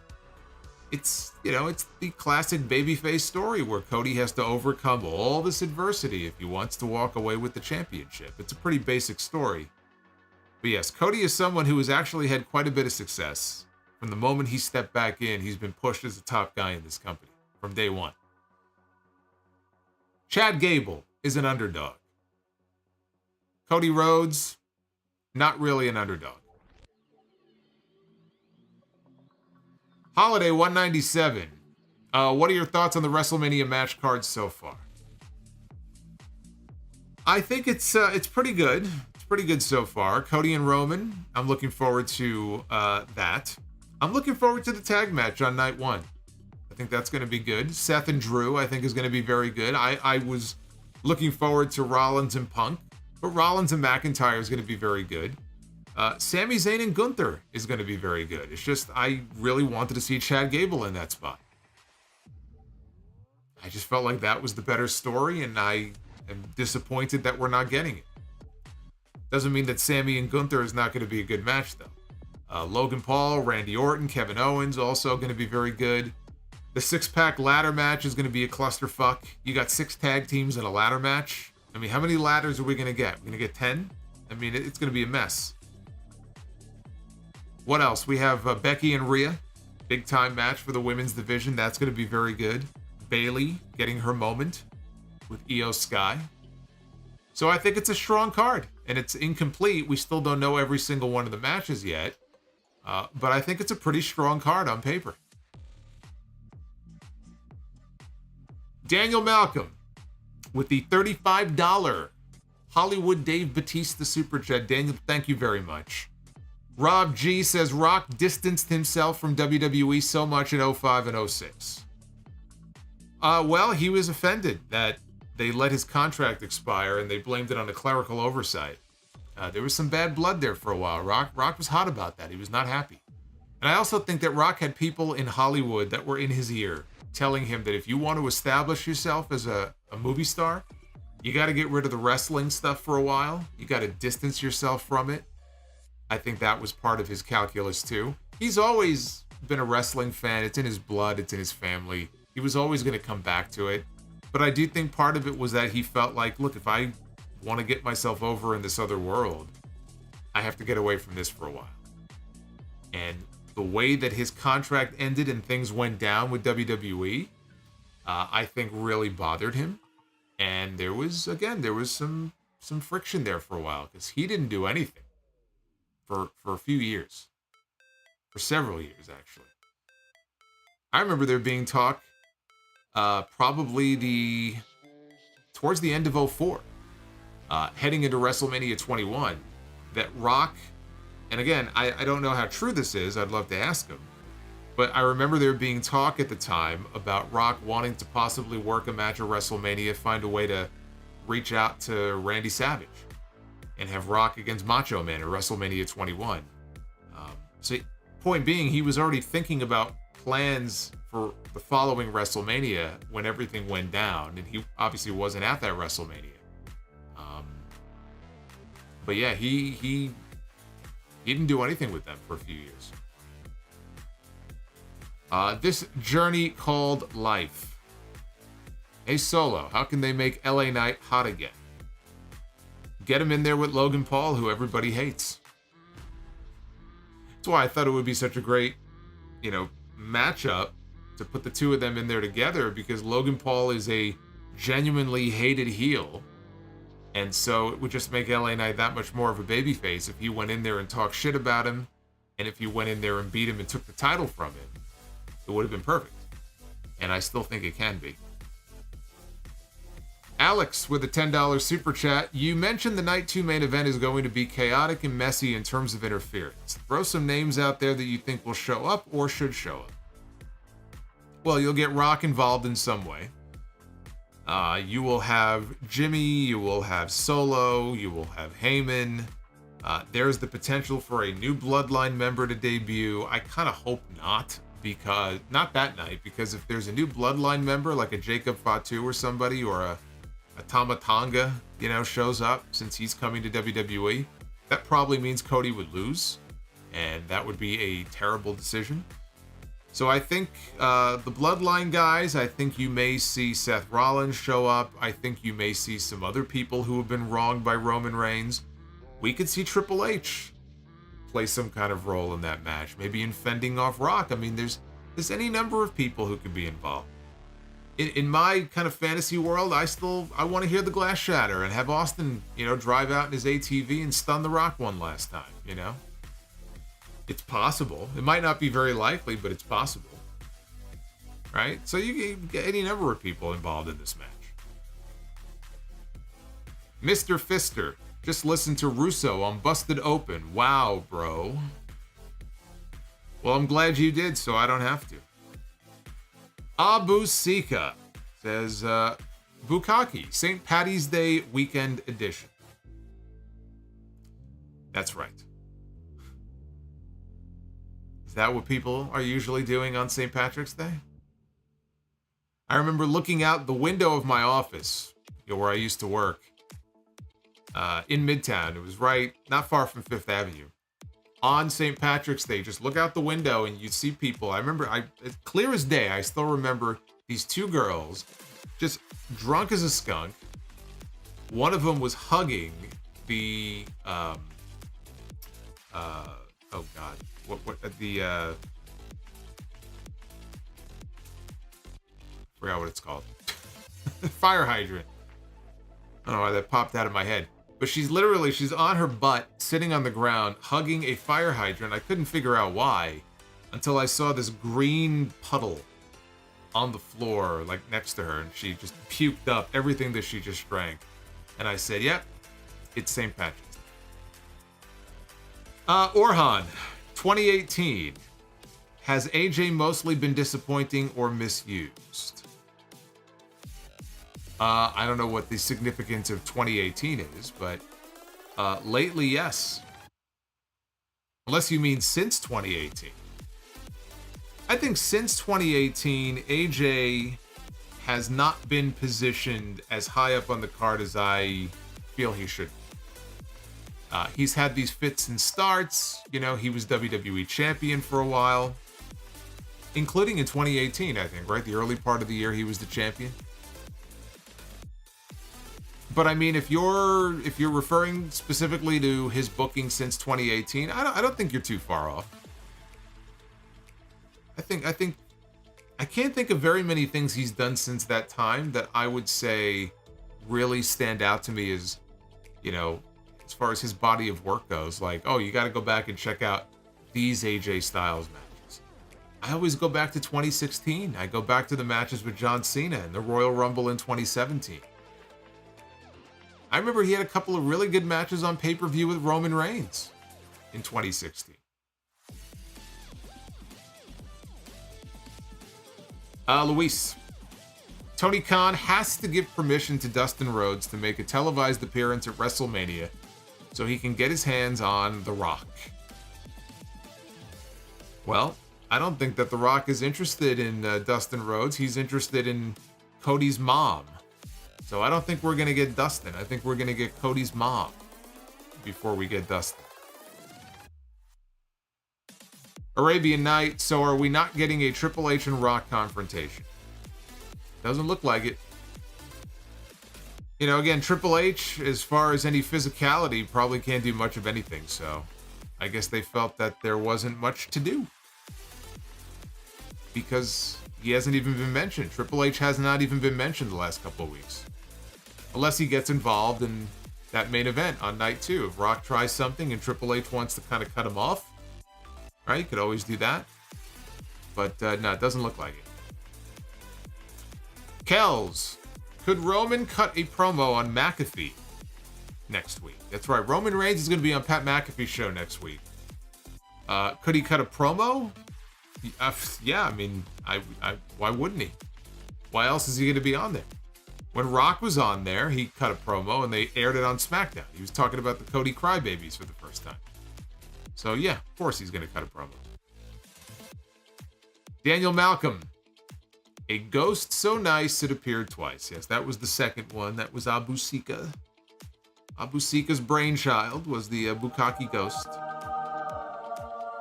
It's, you know, it's the classic babyface story where Cody has to overcome all this adversity if he wants to walk away with the championship. It's a pretty basic story. But yes, Cody is someone who has actually had quite a bit of success. From the moment he stepped back in, he's been pushed as the top guy in this company from day one. Chad Gable is an underdog. Cody Rhodes, not really an underdog. Holiday 197. What are your thoughts on the WrestleMania match cards so far? I think it's pretty good. It's pretty good so far. Cody and Roman, I'm looking forward to that. I'm looking forward to the tag match on night 1. I think that's going to be good. Seth and Drew, I think, is going to be very good. I was looking forward to Rollins and Punk, but Rollins and McIntyre is going to be very good. Sami Zayn and Gunther is going to be very good. It's just, I really wanted to see Chad Gable in that spot. I just felt like that was the better story, and I am disappointed that we're not getting it. Doesn't mean that Sami and Gunther is not going to be a good match, though. Logan Paul, Randy Orton, Kevin Owens, also going to be very good. The 6-pack ladder match is going to be a clusterfuck. You got 6 tag teams in a ladder match. I mean, how many ladders are we going to get? We're going to get 10? I mean, it's going to be a mess. What else? We have Becky and Rhea. Big time match for the women's division. That's going to be very good. Bayley getting her moment with Io Sky. So I think it's a strong card. And it's incomplete. We still don't know every single one of the matches yet. But I think it's a pretty strong card on paper. Daniel Malcolm with the $35 Hollywood Dave Batista Super Chat. Daniel, thank you very much. Rob G says Rock distanced himself from WWE so much in 05 and 06. Well, he was offended that they let his contract expire and they blamed it on a clerical oversight. There was some bad blood there for a while. Rock was hot about that. He was not happy. And I also think that Rock had people in Hollywood that were in his ear telling him that if you want to establish yourself as a movie star, you got to get rid of the wrestling stuff for a while. You got to distance yourself from it. I think that was part of his calculus too. He's always been a wrestling fan. It's in his blood. It's in his family. He was always going to come back to it. But I do think part of it was that he felt like, look, if I want to get myself over in this other world, I have to get away from this for a while. And the way that his contract ended and things went down with WWE, I think really bothered him. And there was some friction there for a while because he didn't do anything for a few years. For several years, actually. I remember there being talk probably towards the end of 04, heading into WrestleMania 21, that Rock, and again, I don't know how true this is, I'd love to ask him, but I remember there being talk at the time about Rock wanting to possibly work a match at WrestleMania, find a way to reach out to Randy Savage and have Rock against Macho Man at WrestleMania 21. So point being, he was already thinking about plans for the following WrestleMania when everything went down, and he obviously wasn't at that WrestleMania. But yeah, he didn't do anything with them for a few years. This journey called life. Hey Solo, how can they make LA Knight hot again? Get him in there with Logan Paul, who everybody hates. That's why I thought it would be such a great, matchup to put the two of them in there together, because Logan Paul is a genuinely hated heel. And so it would just make LA Knight that much more of a babyface if he went in there and talked shit about him, and if he went in there and beat him and took the title from him. It would have been perfect. And I still think it can be. Alex with a $10 super chat. You mentioned the Night 2 main event is going to be chaotic and messy in terms of interference. Throw some names out there that you think will show up or should show up. Well, you'll get Rock involved in some way. You will have Jimmy, you will have Solo, you will have Heyman. There's the potential for a new Bloodline member to debut. I kind of hope not, because not that night, because if there's a new Bloodline member like a Jacob Fatu or somebody, or a Tama Tonga, shows up since he's coming to WWE, that probably means Cody would lose, and that would be a terrible decision. So I think the Bloodline guys, I think you may see Seth Rollins show up. I think you may see some other people who have been wronged by Roman Reigns. We could see Triple H play some kind of role in that match, maybe in fending off Rock. I mean, there's any number of people who could be involved. In my kind of fantasy world, I want to hear the glass shatter and have Austin, drive out in his ATV and stun The Rock one last time, It's possible. It might not be very likely, but it's possible. Right? So you can get any number of people involved in this match. Mr. Fister, just listen to Russo on Busted Open. Wow, bro. Well, I'm glad you did, so I don't have to. Abu Sika says, Bukkake, St. Patty's Day Weekend Edition. That's right. Is that what people are usually doing on St. Patrick's Day? I remember looking out the window of my office, where I used to work, in Midtown. It was right, not far from Fifth Avenue. On St. Patrick's Day, just look out the window and you'd see people. I remember, it's clear as day, I still remember these two girls, just drunk as a skunk, one of them was hugging the oh god, the forgot what it's called. Fire hydrant. I don't know why that popped out of my head. But she's on her butt, sitting on the ground, hugging a fire hydrant. I couldn't figure out why until I saw this green puddle on the floor, like next to her, and she just puked up everything that she just drank. And I said, yep, it's St. Patrick's. Orhan, 2018. Has AJ mostly been disappointing or misused? I don't know what the significance of 2018 is, but lately, yes. Unless you mean since 2018. I think since 2018, AJ has not been positioned as high up on the card as I feel he should. He's had these fits and starts. You know, he was WWE champion for a while, including in 2018, I think, right? The early part of the year, he was the champion. But I mean, if you're referring specifically to his booking since 2018, I don't think you're too far off. I can't think of very many things he's done since that time that I would say really stand out to me as, you know, as far as his body of work goes. Like, oh, you got to go back and check out these AJ Styles matches. I always go back to 2016. I go back to the matches with John Cena and the Royal Rumble in 2017. I remember he had a couple of really good matches on pay-per-view with Roman Reigns in 2016. Luis. Tony Khan has to give permission to Dustin Rhodes to make a televised appearance at WrestleMania so he can get his hands on The Rock. Well, I don't think that The Rock is interested in Dustin Rhodes. He's interested in Cody's mom. So I don't think we're going to get Dustin. I think we're going to get Cody's mom before we get Dustin. Arabian Night, so are we not getting a Triple H and Rock confrontation? Doesn't look like it. You know, again, Triple H, as far as any physicality, probably can't do much of anything, so I guess they felt that there wasn't much to do. Because he hasn't even been mentioned. Triple H has not even been mentioned the last couple of weeks. Unless he gets involved in that main event on night 2. If Rock tries something and Triple H wants to kind of cut him off, right? You could always do that. But no, it doesn't look like it. Kells, could Roman cut a promo on McAfee next week? That's right. Roman Reigns is going to be on Pat McAfee's show next week. Could he cut a promo? Yeah, I mean, why wouldn't he? Why else is he going to be on there? When Rock was on there, he cut a promo and they aired it on SmackDown. He was talking about the Cody Crybabies for the first time. So yeah, of course he's going to cut a promo. Daniel Malcolm. A ghost so nice it appeared twice. Yes, that was the second one. That was Abu Sika. Abu Sika's brainchild was the Bukkake ghost.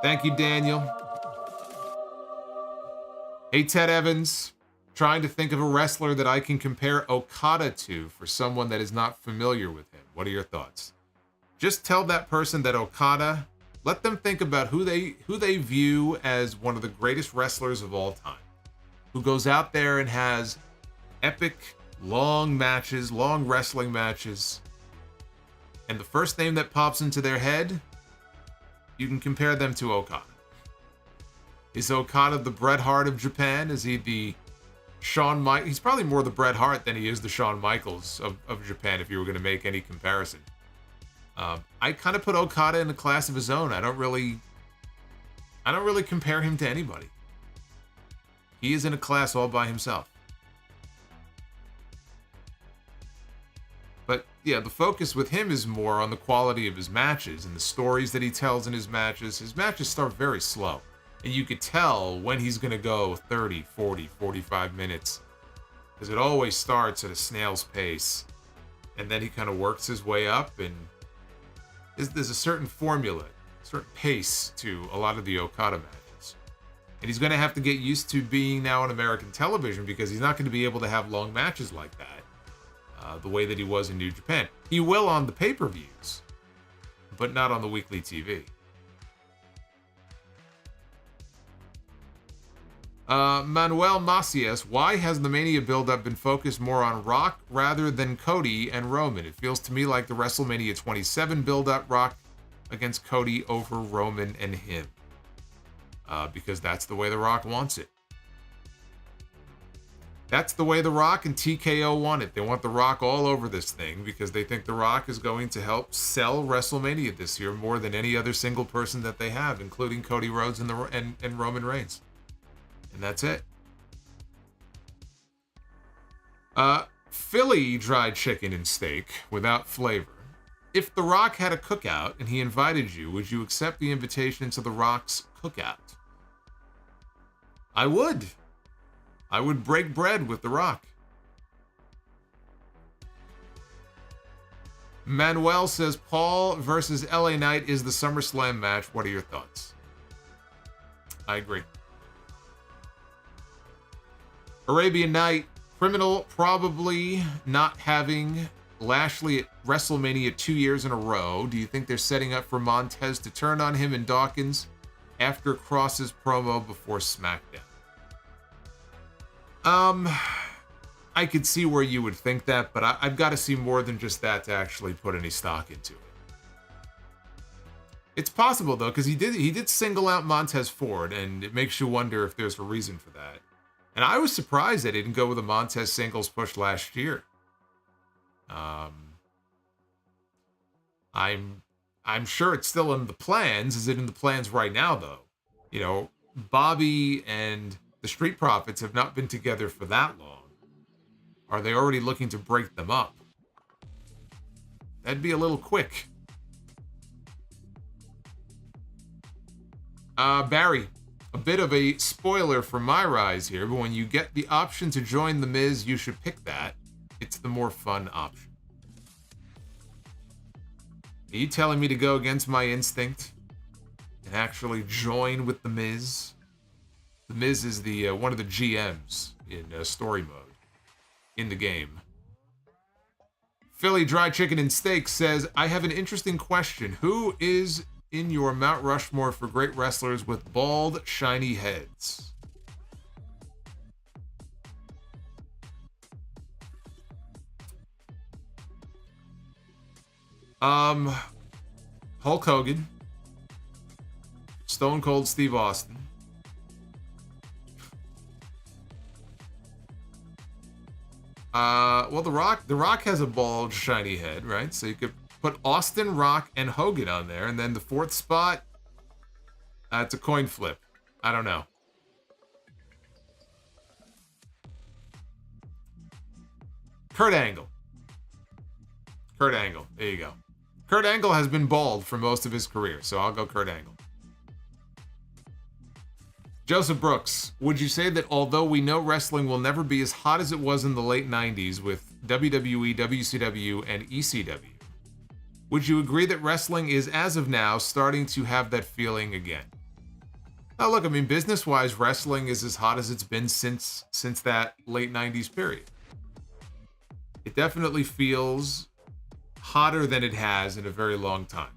Thank you, Daniel. Hey, Ted Evans. Trying to think of a wrestler that I can compare Okada to for someone that is not familiar with him. What are your thoughts? Just tell that person that Okada, let them think about who they view as one of the greatest wrestlers of all time, who goes out there and has epic, long matches, long wrestling matches, and the first name that pops into their head, you can compare them to Okada. Is Okada the Bret Hart of Japan? Is he the Shawn Michaels? He's probably more the Bret Hart than he is the Shawn Michaels of Japan, if you were going to make any comparison. I kind of put Okada in a class of his own. I don't really compare him to anybody. He is in a class all by himself. But yeah, the focus with him is more on the quality of his matches and the stories that he tells in his matches. His matches start very slow. And you could tell when he's going to go 30, 40, 45 minutes. Because it always starts at a snail's pace. And then he kind of works his way up. And there's a certain formula, a certain pace to a lot of the Okada matches. And he's going to have to get used to being now on American television because he's not going to be able to have long matches like that. the way that he was in New Japan. He will on the pay-per-views, but not on the weekly TV. Manuel Macias, why has the Mania build-up been focused more on Rock rather than Cody and Roman? It feels to me like the WrestleMania 27 build-up, Rock against Cody over Roman and him. Because that's the way The Rock wants it. That's the way The Rock and TKO want it. They want The Rock all over this thing because they think The Rock is going to help sell WrestleMania this year more than any other single person that they have, including Cody Rhodes and Roman Reigns. And that's it. Philly dried chicken and steak without flavor. If The Rock had a cookout and he invited you, would you accept the invitation to The Rock's cookout? I would. I would break bread with The Rock. Manuel says Paul versus LA Knight is the SummerSlam match. What are your thoughts? I agree. Arabian Night, criminal probably not having Lashley at WrestleMania 2 years in a row. Do you think they're setting up for Montez to turn on him and Dawkins after Cross's promo before SmackDown? I could see where you would think that, but I've got to see more than just that to actually put any stock into it. It's possible though, because he did single out Montez Ford, and it makes you wonder if there's a reason for that. And I was surprised they didn't go with a Montez singles push last year. I'm sure it's still in the plans. Is it in the plans right now though? You know, Bobby and the Street Profits have not been together for that long. Are they already looking to break them up? That'd be a little quick. Barry, a bit of a spoiler for my rise here, but when you get the option to join The Miz, you should pick that. It's the more fun option. Are you telling me to go against my instinct and actually join with The Miz? The Miz is the one of the GMs in story mode in the game. Philly Dry Chicken and Steak says, I have an interesting question. Who is in your Mount Rushmore for great wrestlers with bald, shiny heads? Hulk Hogan, Stone Cold Steve Austin, well, The Rock has a bald, shiny head, right? So you could put Austin, Rock, and Hogan on there, and then the fourth spot, it's a coin flip. I don't know. Kurt Angle. Kurt Angle. There you go. Kurt Angle has been bald for most of his career, so I'll go Kurt Angle. Joseph Brooks, would you say that although we know wrestling will never be as hot as it was in the late 90s with WWE, WCW, and ECW, would you agree that wrestling is, as of now, starting to have that feeling again? Now look, I mean, business-wise, wrestling is as hot as it's been since that late 90s period. It definitely feels hotter than it has in a very long time.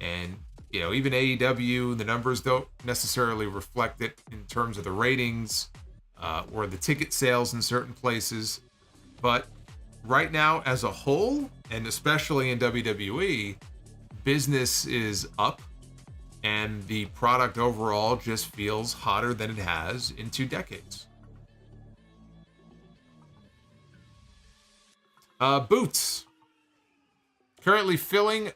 And you know, even AEW, the numbers don't necessarily reflect it in terms of the ratings or the ticket sales in certain places. But right now, as a whole, and especially in WWE, business is up, and the product overall just feels hotter than it has in 2 decades. Boots. Currently filing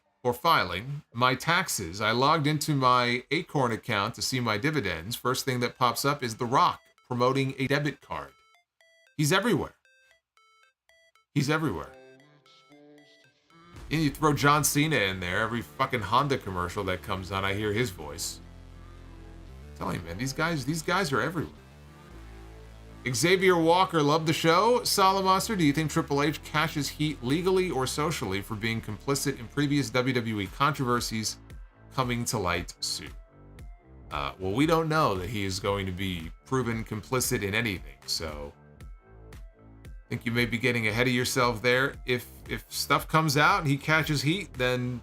my taxes. I logged into my Acorn account to see my dividends. First thing that pops up is The Rock promoting a debit card. He's everywhere. He's everywhere. And you throw John Cena in there, every fucking Honda commercial that comes on, I hear his voice. I'm telling you, man, these guys are everywhere. Xavier Walker, love the show. Solomonster, do you think Triple H cashes heat legally or socially for being complicit in previous WWE controversies coming to light soon? Well, we don't know that he is going to be proven complicit in anything, so think you may be getting ahead of yourself there. If stuff comes out and he catches heat, then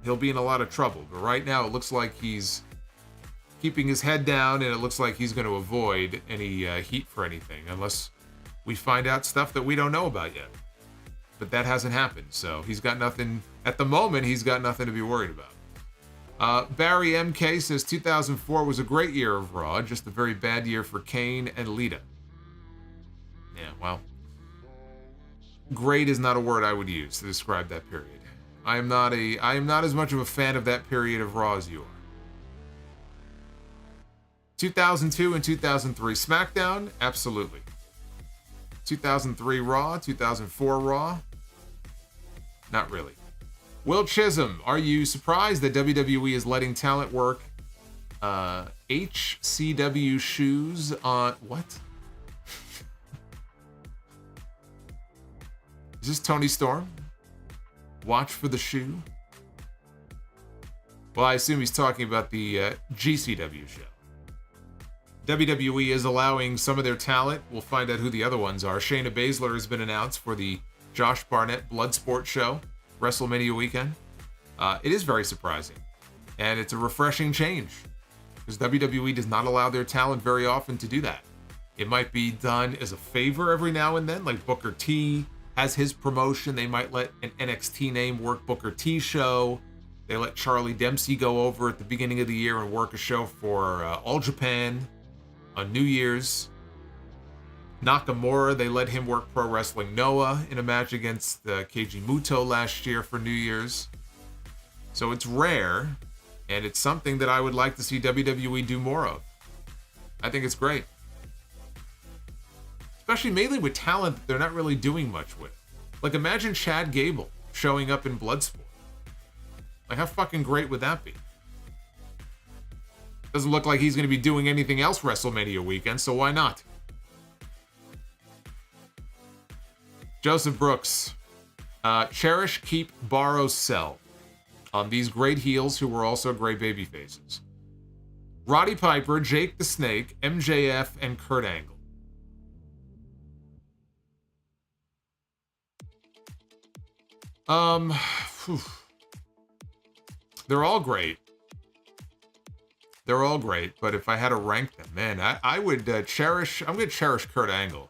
he'll be in a lot of trouble. But right now, it looks like he's keeping his head down, and it looks like he's going to avoid any heat for anything, unless we find out stuff that we don't know about yet. But that hasn't happened, so he's got nothing, at the moment, he's got nothing to be worried about. Barry MK says 2004 was a great year of Raw, just a very bad year for Kane and Lita. Yeah, well, great is not a word I would use to describe that period. I am not as much of a fan of that period of Raw as you are. 2002 and 2003 SmackDown, absolutely. 2003 Raw, 2004 Raw, not really. Will Chisholm, are you surprised that WWE is letting talent work HCW shoes on what? Is this Tony Storm? Watch for the shoe? Well, I assume he's talking about the GCW show. WWE is allowing some of their talent. We'll find out who the other ones are. Shayna Baszler has been announced for the Josh Barnett Bloodsport show, WrestleMania weekend. It is very surprising. And it's a refreshing change. Because WWE does not allow their talent very often to do that. It might be done as a favor every now and then, like Booker T has his promotion. They might let an NXT name work Booker T show. They let Charlie Dempsey go over at the beginning of the year and work a show for All Japan on New Year's. Nakamura, they let him work Pro Wrestling Noah in a match against Keiji Muto last year for New Year's. So it's rare, and it's something that I would like to see WWE do more of. I think it's great. Especially mainly with talent that they're not really doing much with. Like, imagine Chad Gable showing up in Bloodsport. Like, how fucking great would that be? Doesn't look like he's going to be doing anything else WrestleMania weekend, so why not? Joseph Brooks. Cherish, keep, borrow, sell. On these great heels who were also great baby faces. Roddy Piper, Jake the Snake, MJF, and Kurt Angle. They're all great. They're all great, but if I had to rank them, man, I would cherish... I'm going to cherish Kurt Angle.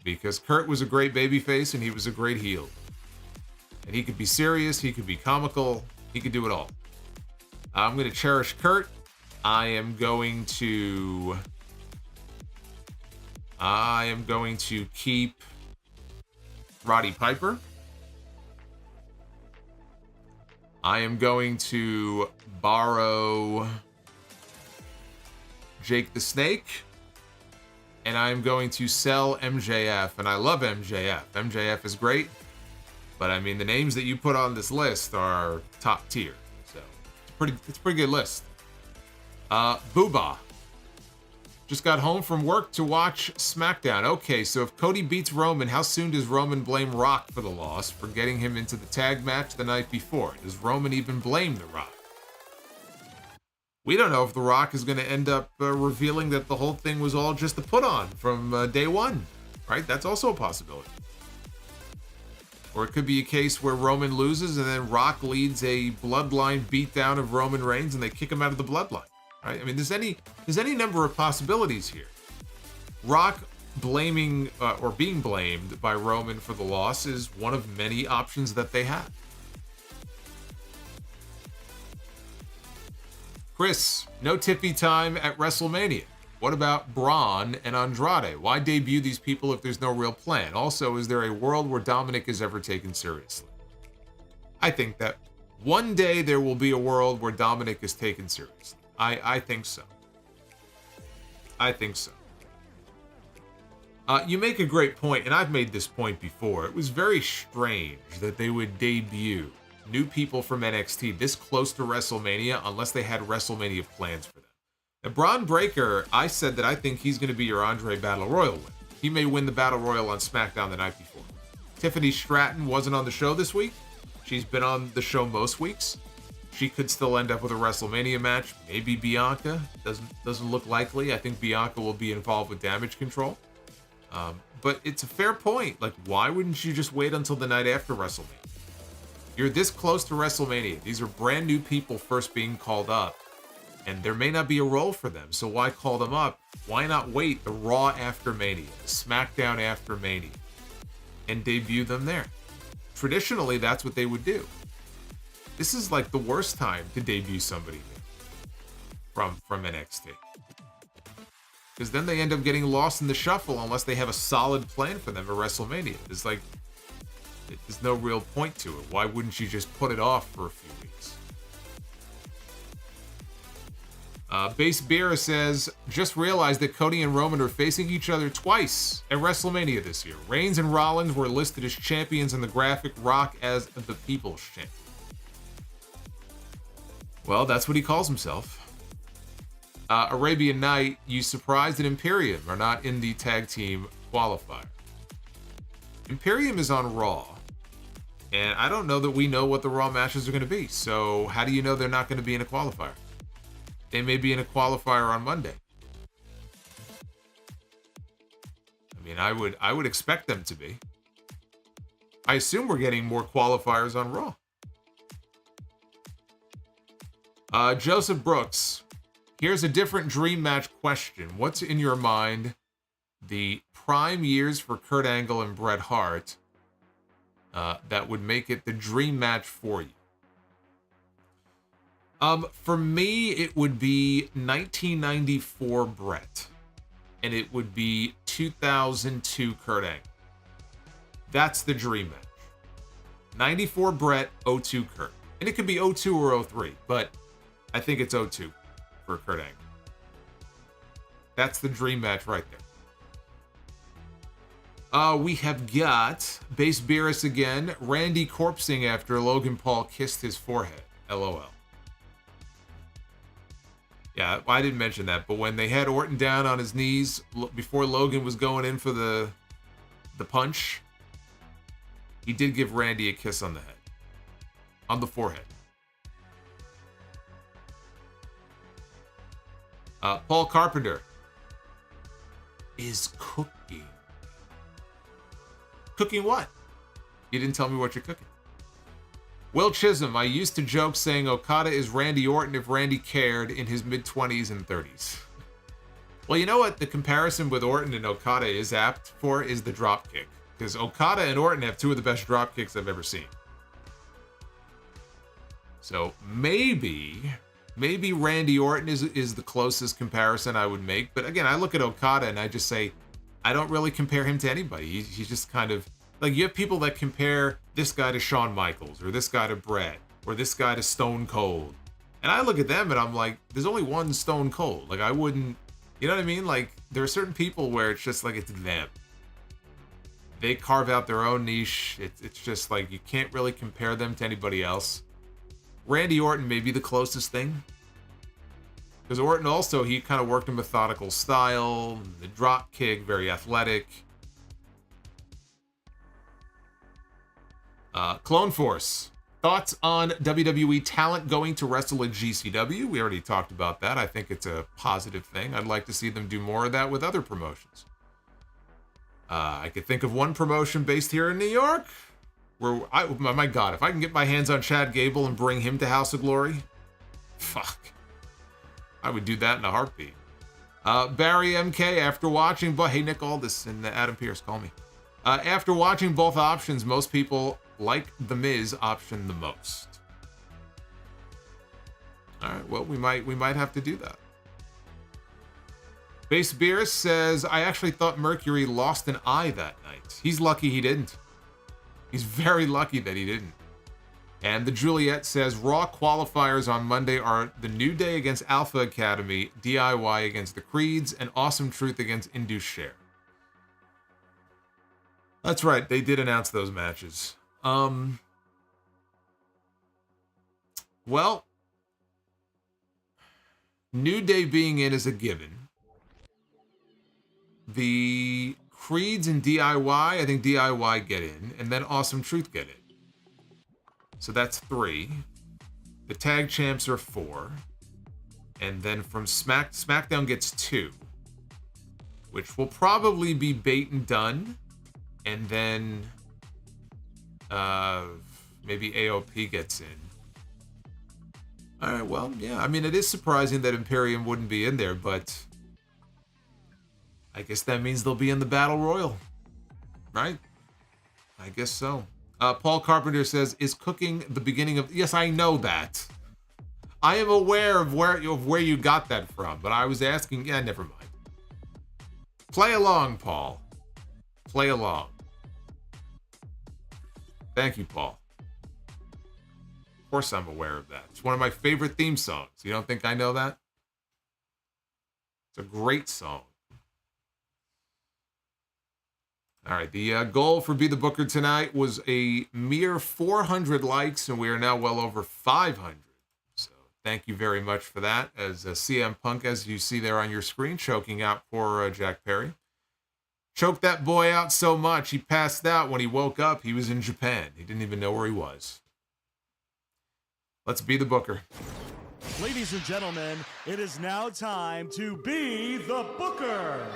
Because Kurt was a great babyface, and he was a great heel. And he could be serious, he could be comical, he could do it all. I'm going to cherish Kurt. I am going to keep Roddy Piper. I am going to borrow Jake the Snake. And I'm going to sell MJF. And I love MJF. MJF is great. But I mean, the names that you put on this list are top tier. So it's a pretty good list. Booba. Just got home from work to watch SmackDown. Okay, so if Cody beats Roman, how soon does Roman blame Rock for the loss for getting him into the tag match the night before? Does Roman even blame The Rock? We don't know if The Rock is going to end up revealing that the whole thing was all just a put-on from day one, right? That's also a possibility. Or it could be a case where Roman loses and then Rock leads a bloodline beatdown of Roman Reigns and they kick him out of the bloodline. Right? I mean, there's any number of possibilities here. Rock blaming or being blamed by Roman for the loss is one of many options that they have. Chris, no Tiffy time at WrestleMania. What about Braun and Andrade? Why debut these people if there's no real plan? Also, is there a world where Dominic is ever taken seriously? I think that one day there will be a world where Dominic is taken seriously. I think so. I think so. You make a great point, and I've made this point before. It was very strange that they would debut new people from NXT this close to WrestleMania unless they had WrestleMania plans for them. Now, Braun Breaker, I said that I think he's going to be your Andre Battle Royal winner. He may win the Battle Royal on SmackDown the night before. Tiffany Stratton wasn't on the show this week. She's been on the show most weeks. She could still end up with a WrestleMania match. Maybe Bianca. Doesn't look likely. I think Bianca will be involved with Damage Control. but it's a fair point. Like, why wouldn't you just wait until the night after WrestleMania? You're this close to WrestleMania. These are brand new people first being called up, and there may not be a role for them. So why call them up? Why not wait the Raw after Mania, the SmackDown after Mania, and debut them there? Traditionally, that's what they would do. This is like the worst time to debut somebody new from NXT. Because then they end up getting lost in the shuffle unless they have a solid plan for them at WrestleMania. It's like, there's no real point to it. Why wouldn't you just put it off for a few weeks? Base Beer says, just realized that Cody and Roman are facing each other twice at WrestleMania this year. Reigns and Rollins were listed as champions in the graphic, Rock as the People's Champion. Well, that's what he calls himself. Arabian Night, you surprised that Imperium are not in the tag team qualifier. Imperium is on Raw, and I don't know that we know what the Raw matches are going to be. So how do you know they're not going to be in a qualifier? They may be in a qualifier on Monday. I mean, I would expect them to be. I assume we're getting more qualifiers on Raw. Joseph Brooks, here's a different dream match question. What's in your mind the prime years for Kurt Angle and Bret Hart that would make it the dream match for you? For me, it would be 1994 Bret, and it would be 2002 Kurt Angle. That's the dream match. 94 Bret, 02 Kurt. And it could be 02 or 03, but I think it's 02 for Kurt Angle. That's the dream match right there. We have got Base Beerus again. Randy corpsing after Logan Paul kissed his forehead. LOL. Yeah, I didn't mention that, but when they had Orton down on his knees before Logan was going in for the punch, he did give Randy a kiss on the head. On the forehead. Paul Carpenter is cooking. Cooking what? You didn't tell me what you're cooking. Will Chisholm, I used to joke saying Okada is Randy Orton if Randy cared in his mid-20s and 30s. Well, you know what the comparison with Orton and Okada is apt for is the dropkick. Because Okada and Orton have two of the best dropkicks I've ever seen. So maybe Randy Orton is the closest comparison I would make. But again, I look at Okada and I just say, I don't really compare him to anybody. He's just kind of, like, you have people that compare this guy to Shawn Michaels, or this guy to Bret, or this guy to Stone Cold. And I look at them and I'm like, there's only one Stone Cold. Like, I wouldn't, you know what I mean? Like, there are certain people where it's just like, it's them. They carve out their own niche. It's just like, you can't really compare them to anybody else. Randy Orton may be the closest thing. Because Orton also, he kind of worked a methodical style, the drop kick, very athletic. Clone Force. Thoughts on WWE talent going to wrestle at GCW? We already talked about that. I think it's a positive thing. I'd like to see them do more of that with other promotions. I could think of one promotion based here in New York where, my God, if I can get my hands on Chad Gable and bring him to House of Glory, fuck. I would do that in a heartbeat. Barry MK, after watching, hey, Nick Aldis and Adam Pierce, call me. After watching both options, most people like The Miz option the most. All right, well, we might have to do that. Base Beer says, I actually thought Mercury lost an eye that night. He's lucky he didn't. He's very lucky that he didn't. And the Juliet says, Raw qualifiers on Monday are The New Day against Alpha Academy, DIY against the Creeds, and Awesome Truth against Indus Share. That's right, they did announce those matches. Well, New Day being in is a given. The Creeds and DIY, I think DIY get in, and then Awesome Truth get in. So that's 3. The tag champs are 4. And then from SmackDown gets 2. which will probably be bait and done. And then maybe AOP gets in. All right, well, yeah. I mean, it is surprising that Imperium wouldn't be in there, but I guess that means they'll be in the Battle Royal, right? I guess so. Paul Carpenter says, is cooking the beginning of... Yes, I know that. I am aware of where you got that from, but I was asking... Yeah, never mind. Play along, Paul. Play along. Thank you, Paul. Of course I'm aware of that. It's one of my favorite theme songs. You don't think I know that? It's a great song. All right, the goal for Be the Booker tonight was a mere 400 likes, and we are now well over 500. So thank you very much for that. As CM Punk, as you see there on your screen, choking out poor Jack Perry. Choked that boy out so much, he passed out. When he woke up, he was in Japan. He didn't even know where he was. Let's be the Booker. Ladies and gentlemen, it is now time to be the Booker.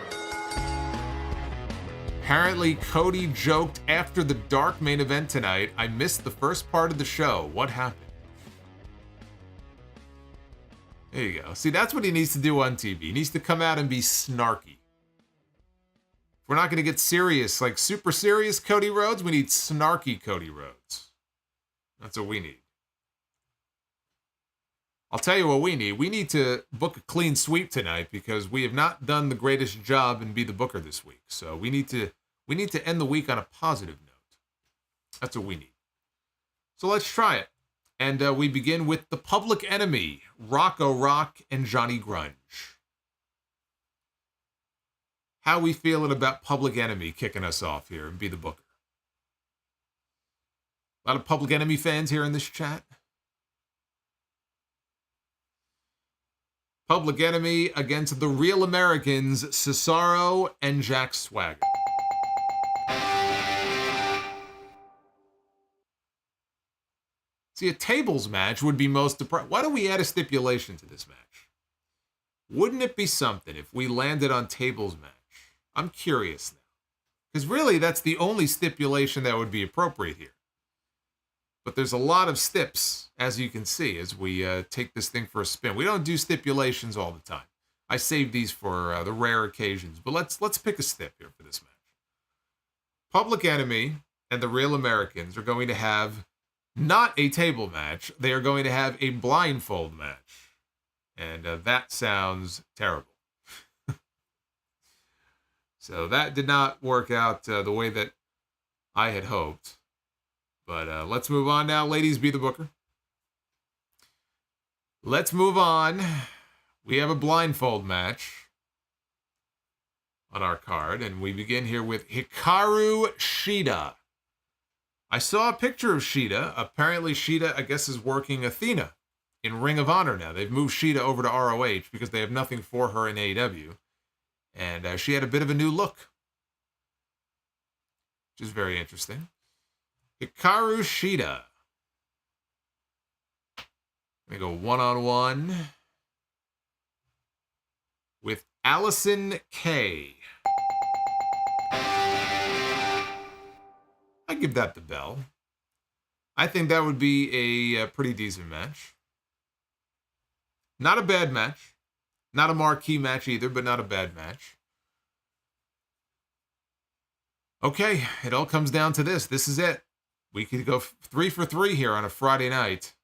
Apparently, Cody joked after the dark main event tonight, I missed the first part of the show. What happened? There you go. See, that's what he needs to do on TV. He needs to come out and be snarky. If we're not going to get serious, like super serious Cody Rhodes, we need snarky Cody Rhodes. That's what we need. I'll tell you what we need. We need to book a clean sweep tonight because we have not done the greatest job and be the Booker this week. So we need to end the week on a positive note. That's what we need. So let's try it. And we begin with the Public Enemy, Rocco Rock and Johnny Grunge. How we feeling about Public Enemy kicking us off here and be the Booker? A lot of Public Enemy fans here in this chat. Public Enemy against the Real Americans, Cesaro and Jack Swagger. See, a tables match would be most depressing. Why don't we add a stipulation to this match? Wouldn't it be something if we landed on tables match? I'm curious now. Because really, that's the only stipulation that would be appropriate here. But there's a lot of stips, as you can see, as we take this thing for a spin. We don't do stipulations all the time. I save these for the rare occasions. But let's pick a stip here for this match. Public Enemy and the Real Americans are going to have not a table match. They are going to have a blindfold match. And that sounds terrible. So that did not work out the way that I had hoped. But let's move on now. Ladies, be the Booker. Let's move on. We have a blindfold match on our card. And we begin here with Hikaru Shida. I saw a picture of Shida. Apparently Shida, I guess, is working Athena in Ring of Honor now. They've moved Shida over to ROH because they have nothing for her in AEW. And she had a bit of a new look, which is very interesting. Hikaru Shida. Let me go one-on-one with Allison Kay. I give that the bell. I think that would be a pretty decent match. Not a bad match. Not a marquee match either, but not a bad match. Okay, it all comes down to this. This is it. We could go 3 for 3 here on a Friday night.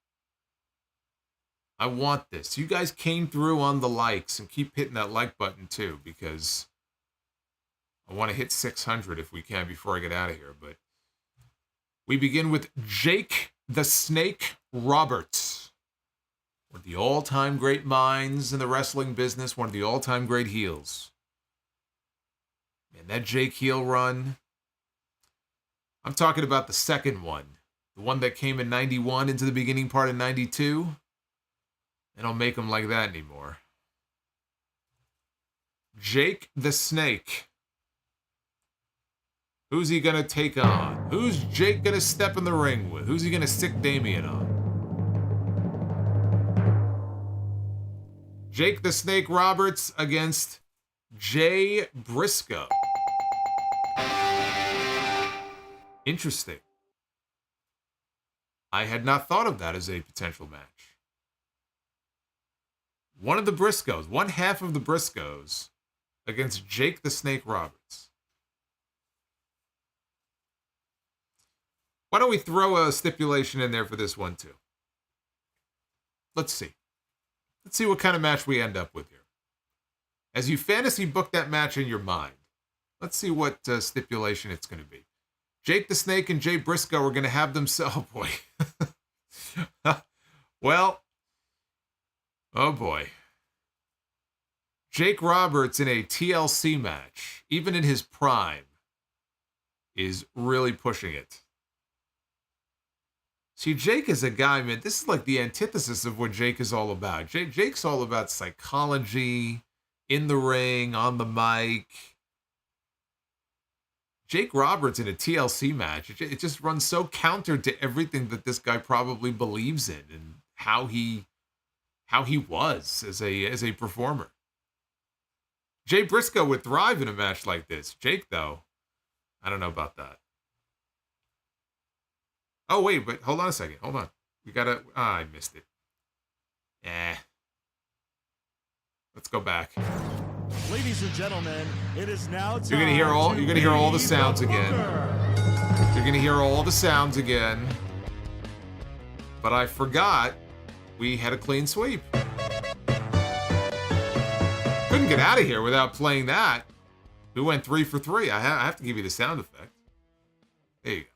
I want this. You guys came through on the likes and keep hitting that like button too, because I want to hit 600 if we can before I get out of here. But we begin with Jake the Snake Roberts. One of the all-time great minds in the wrestling business, one of the all-time great heels. Man, that Jake heel run. I'm talking about the second one. The one that came in 91 into the beginning part of 92. They don't make them like that anymore. Jake the Snake. Who's he going to take on? Who's Jake going to step in the ring with? Who's he going to stick Damien on? Jake the Snake Roberts against Jay Briscoe. Interesting. I had not thought of that as a potential match. One of the Briscoes, one half of the Briscoes against Jake the Snake Roberts. Why don't we throw a stipulation in there for this one too? Let's see. Let's see what kind of match we end up with here. As you fantasy book that match in your mind, let's see what stipulation it's going to be. Jake the Snake and Jay Briscoe are going to have themselves... Oh, boy. Well, oh, boy. Jake Roberts in a TLC match, even in his prime, is really pushing it. See, Jake is a guy, man, this is like the antithesis of what Jake is all about. Jake's all about psychology, in the ring, on the mic. Jake Roberts in a TLC match, it just runs so counter to everything that this guy probably believes in and how he was as a performer. Jay Briscoe would thrive in a match like this. Jake, though, I don't know about that. Oh, wait, but hold on a second. Hold on. We gotta... I missed it. Let's go back. Ladies and gentlemen, it is now time. You're gonna hear all the sounds again. You're gonna hear all the sounds again. But I forgot we had a clean sweep. Couldn't get out of here without playing that. We went 3 for 3. I have to give you the sound effect. There you go.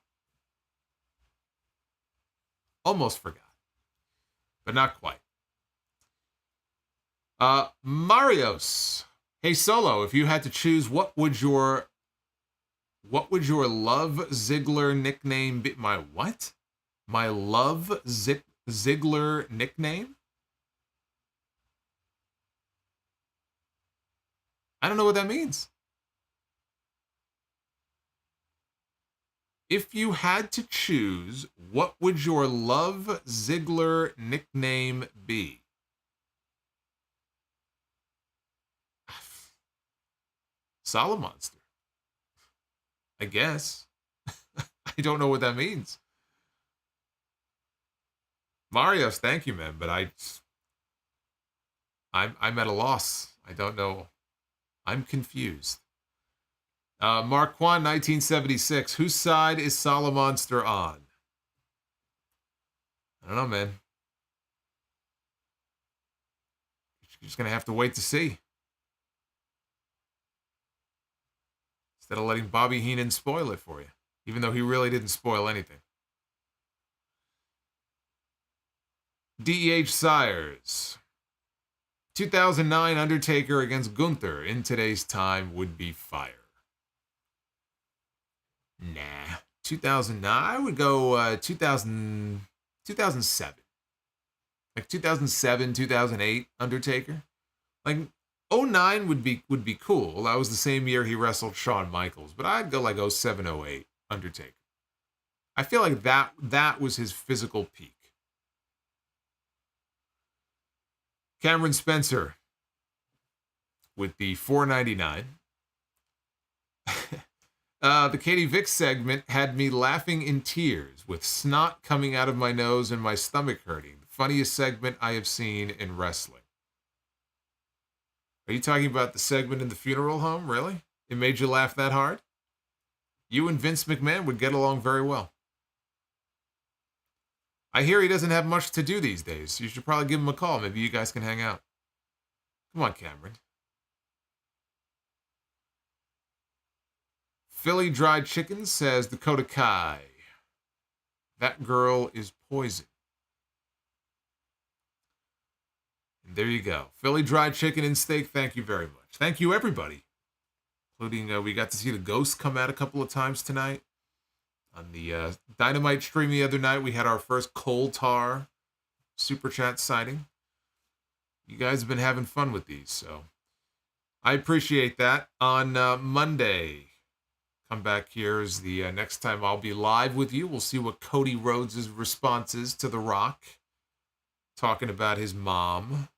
Almost forgot. But not quite. Marios. Hey, Solo, if you had to choose, what would your Love Ziggler nickname be? My what? My Love Ziggler nickname? I don't know what that means. If you had to choose, what would your Love Ziggler nickname be? Solomonster. I guess. I don't know what that means. Marios, thank you, man, but I'm at a loss. I don't know. I'm confused. Mark Kwan, 1976. Whose side is Solomonster on? I don't know, man. You're just going to have to wait to see. Instead of letting Bobby Heenan spoil it for you. Even though he really didn't spoil anything. DEH Sires. 2009 Undertaker against Gunther in today's time would be fire. Nah. 2009, I would go 2007. Like 2007, 2008 Undertaker. Like 09 would be cool. That was the same year he wrestled Shawn Michaels, but I'd go like 07, 08 Undertaker. I feel like that was his physical peak. Cameron Spencer with the $4.99. The Katie Vick segment had me laughing in tears with snot coming out of my nose and my stomach hurting. The funniest segment I have seen in wrestling. Are you talking about the segment in the funeral home? Really? It made you laugh that hard? You and Vince McMahon would get along very well. I hear he doesn't have much to do these days. You should probably give him a call. Maybe you guys can hang out. Come on, Cameron. Philly Dried Chicken says Dakota Kai. That girl is poison. And there you go. Philly Dried Chicken and Steak, thank you very much. Thank you, everybody. Including, we got to see the Ghost come out a couple of times tonight. On the Dynamite stream the other night, we had our first Coal Tar Super Chat sighting. You guys have been having fun with these, so I appreciate that. On Monday, come back here is the next time I'll be live with you. We'll see what Cody Rhodes' response is to The Rock, talking about his mom.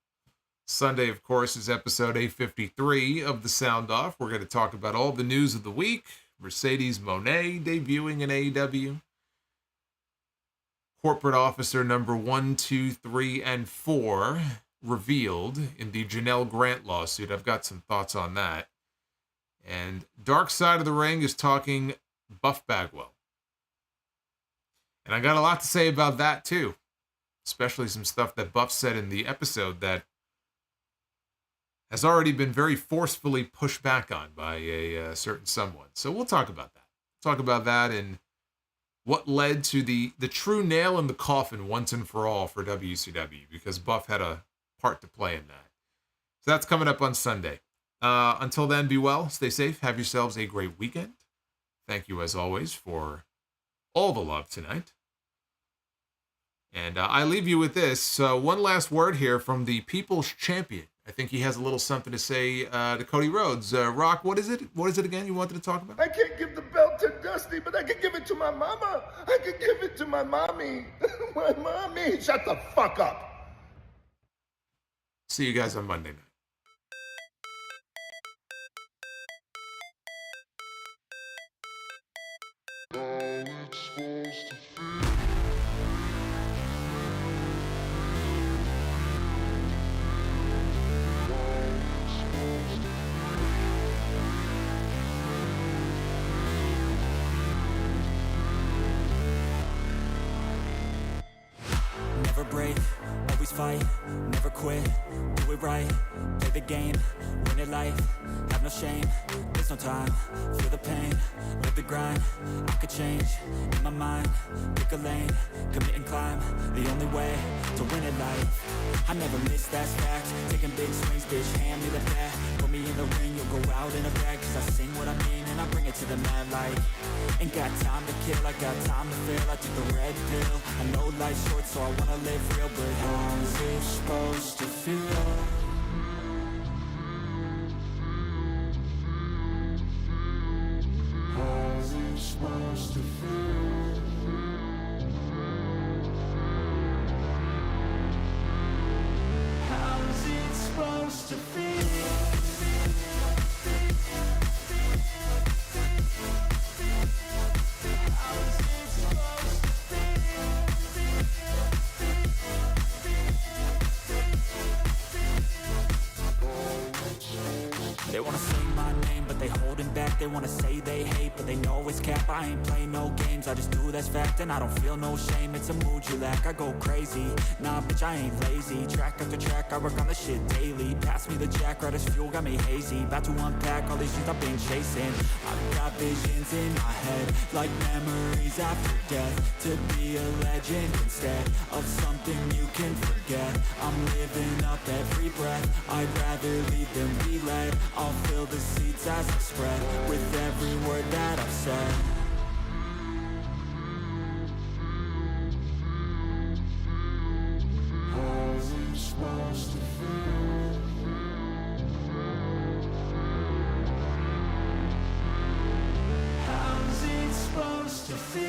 Sunday, of course, is episode 853 of The Sound Off. We're going to talk about all the news of the week. Mercedes Moné debuting in AEW. Corporate Officer number 1, 2, 3, and 4 revealed in the Janelle Grant lawsuit. I've got some thoughts on that. And Dark Side of the Ring is talking Buff Bagwell. And I got a lot to say about that, too. Especially some stuff that Buff said in the episode that has already been very forcefully pushed back on by a certain someone. So we'll talk about that. Talk about that and what led to the true nail in the coffin once and for all for WCW, because Buff had a part to play in that. So that's coming up on Sunday. Until then, be well, stay safe, have yourselves a great weekend. Thank you, as always, for all the love tonight. And I leave you with this. One last word here from the People's Champion. I think he has a little something to say to Cody Rhodes. Rock, what is it? What is it again you wanted to talk about? I can't give the belt to Dusty, but I can give it to my mama. I can give it to my mommy. My mommy. Shut the fuck up. See you guys on Monday night. Never break, always fight, never quit, do it right, play the game, win it life, have no shame, there's no time, feel the pain, live the grind, I could change, in my mind, pick a lane, commit and climb, the only way to win it life, I never miss, that's fact, taking big swings, bitch, hand me the bat, put me in the ring, you'll go out in a bag, cause I sing what I mean and I bring it to the mad light, ain't got time to kill, I got time to feel, I took the red pill, I know life's short so I wanna live real, but how's it supposed to feel? How's it supposed to feel? How's it supposed to feel? They wanna say my name, but they holding back. They wanna say they hate, but they know it's cap. I ain't play no games, I just do that's fact. And I don't feel no shame, it's a mood you lack. I go crazy, nah bitch I ain't lazy. Track after track, I work on this shit daily. Pass me the jack, right as fuel, got me hazy. About to unpack all these things I've been chasing. I've got visions in my head, like memories after death. To be a legend instead of something you can forget. I'm living up every breath, I'd rather lead than be led. I'll fill the seats as I spread with every word that I've said. How's it supposed to feel? How's it supposed to feel?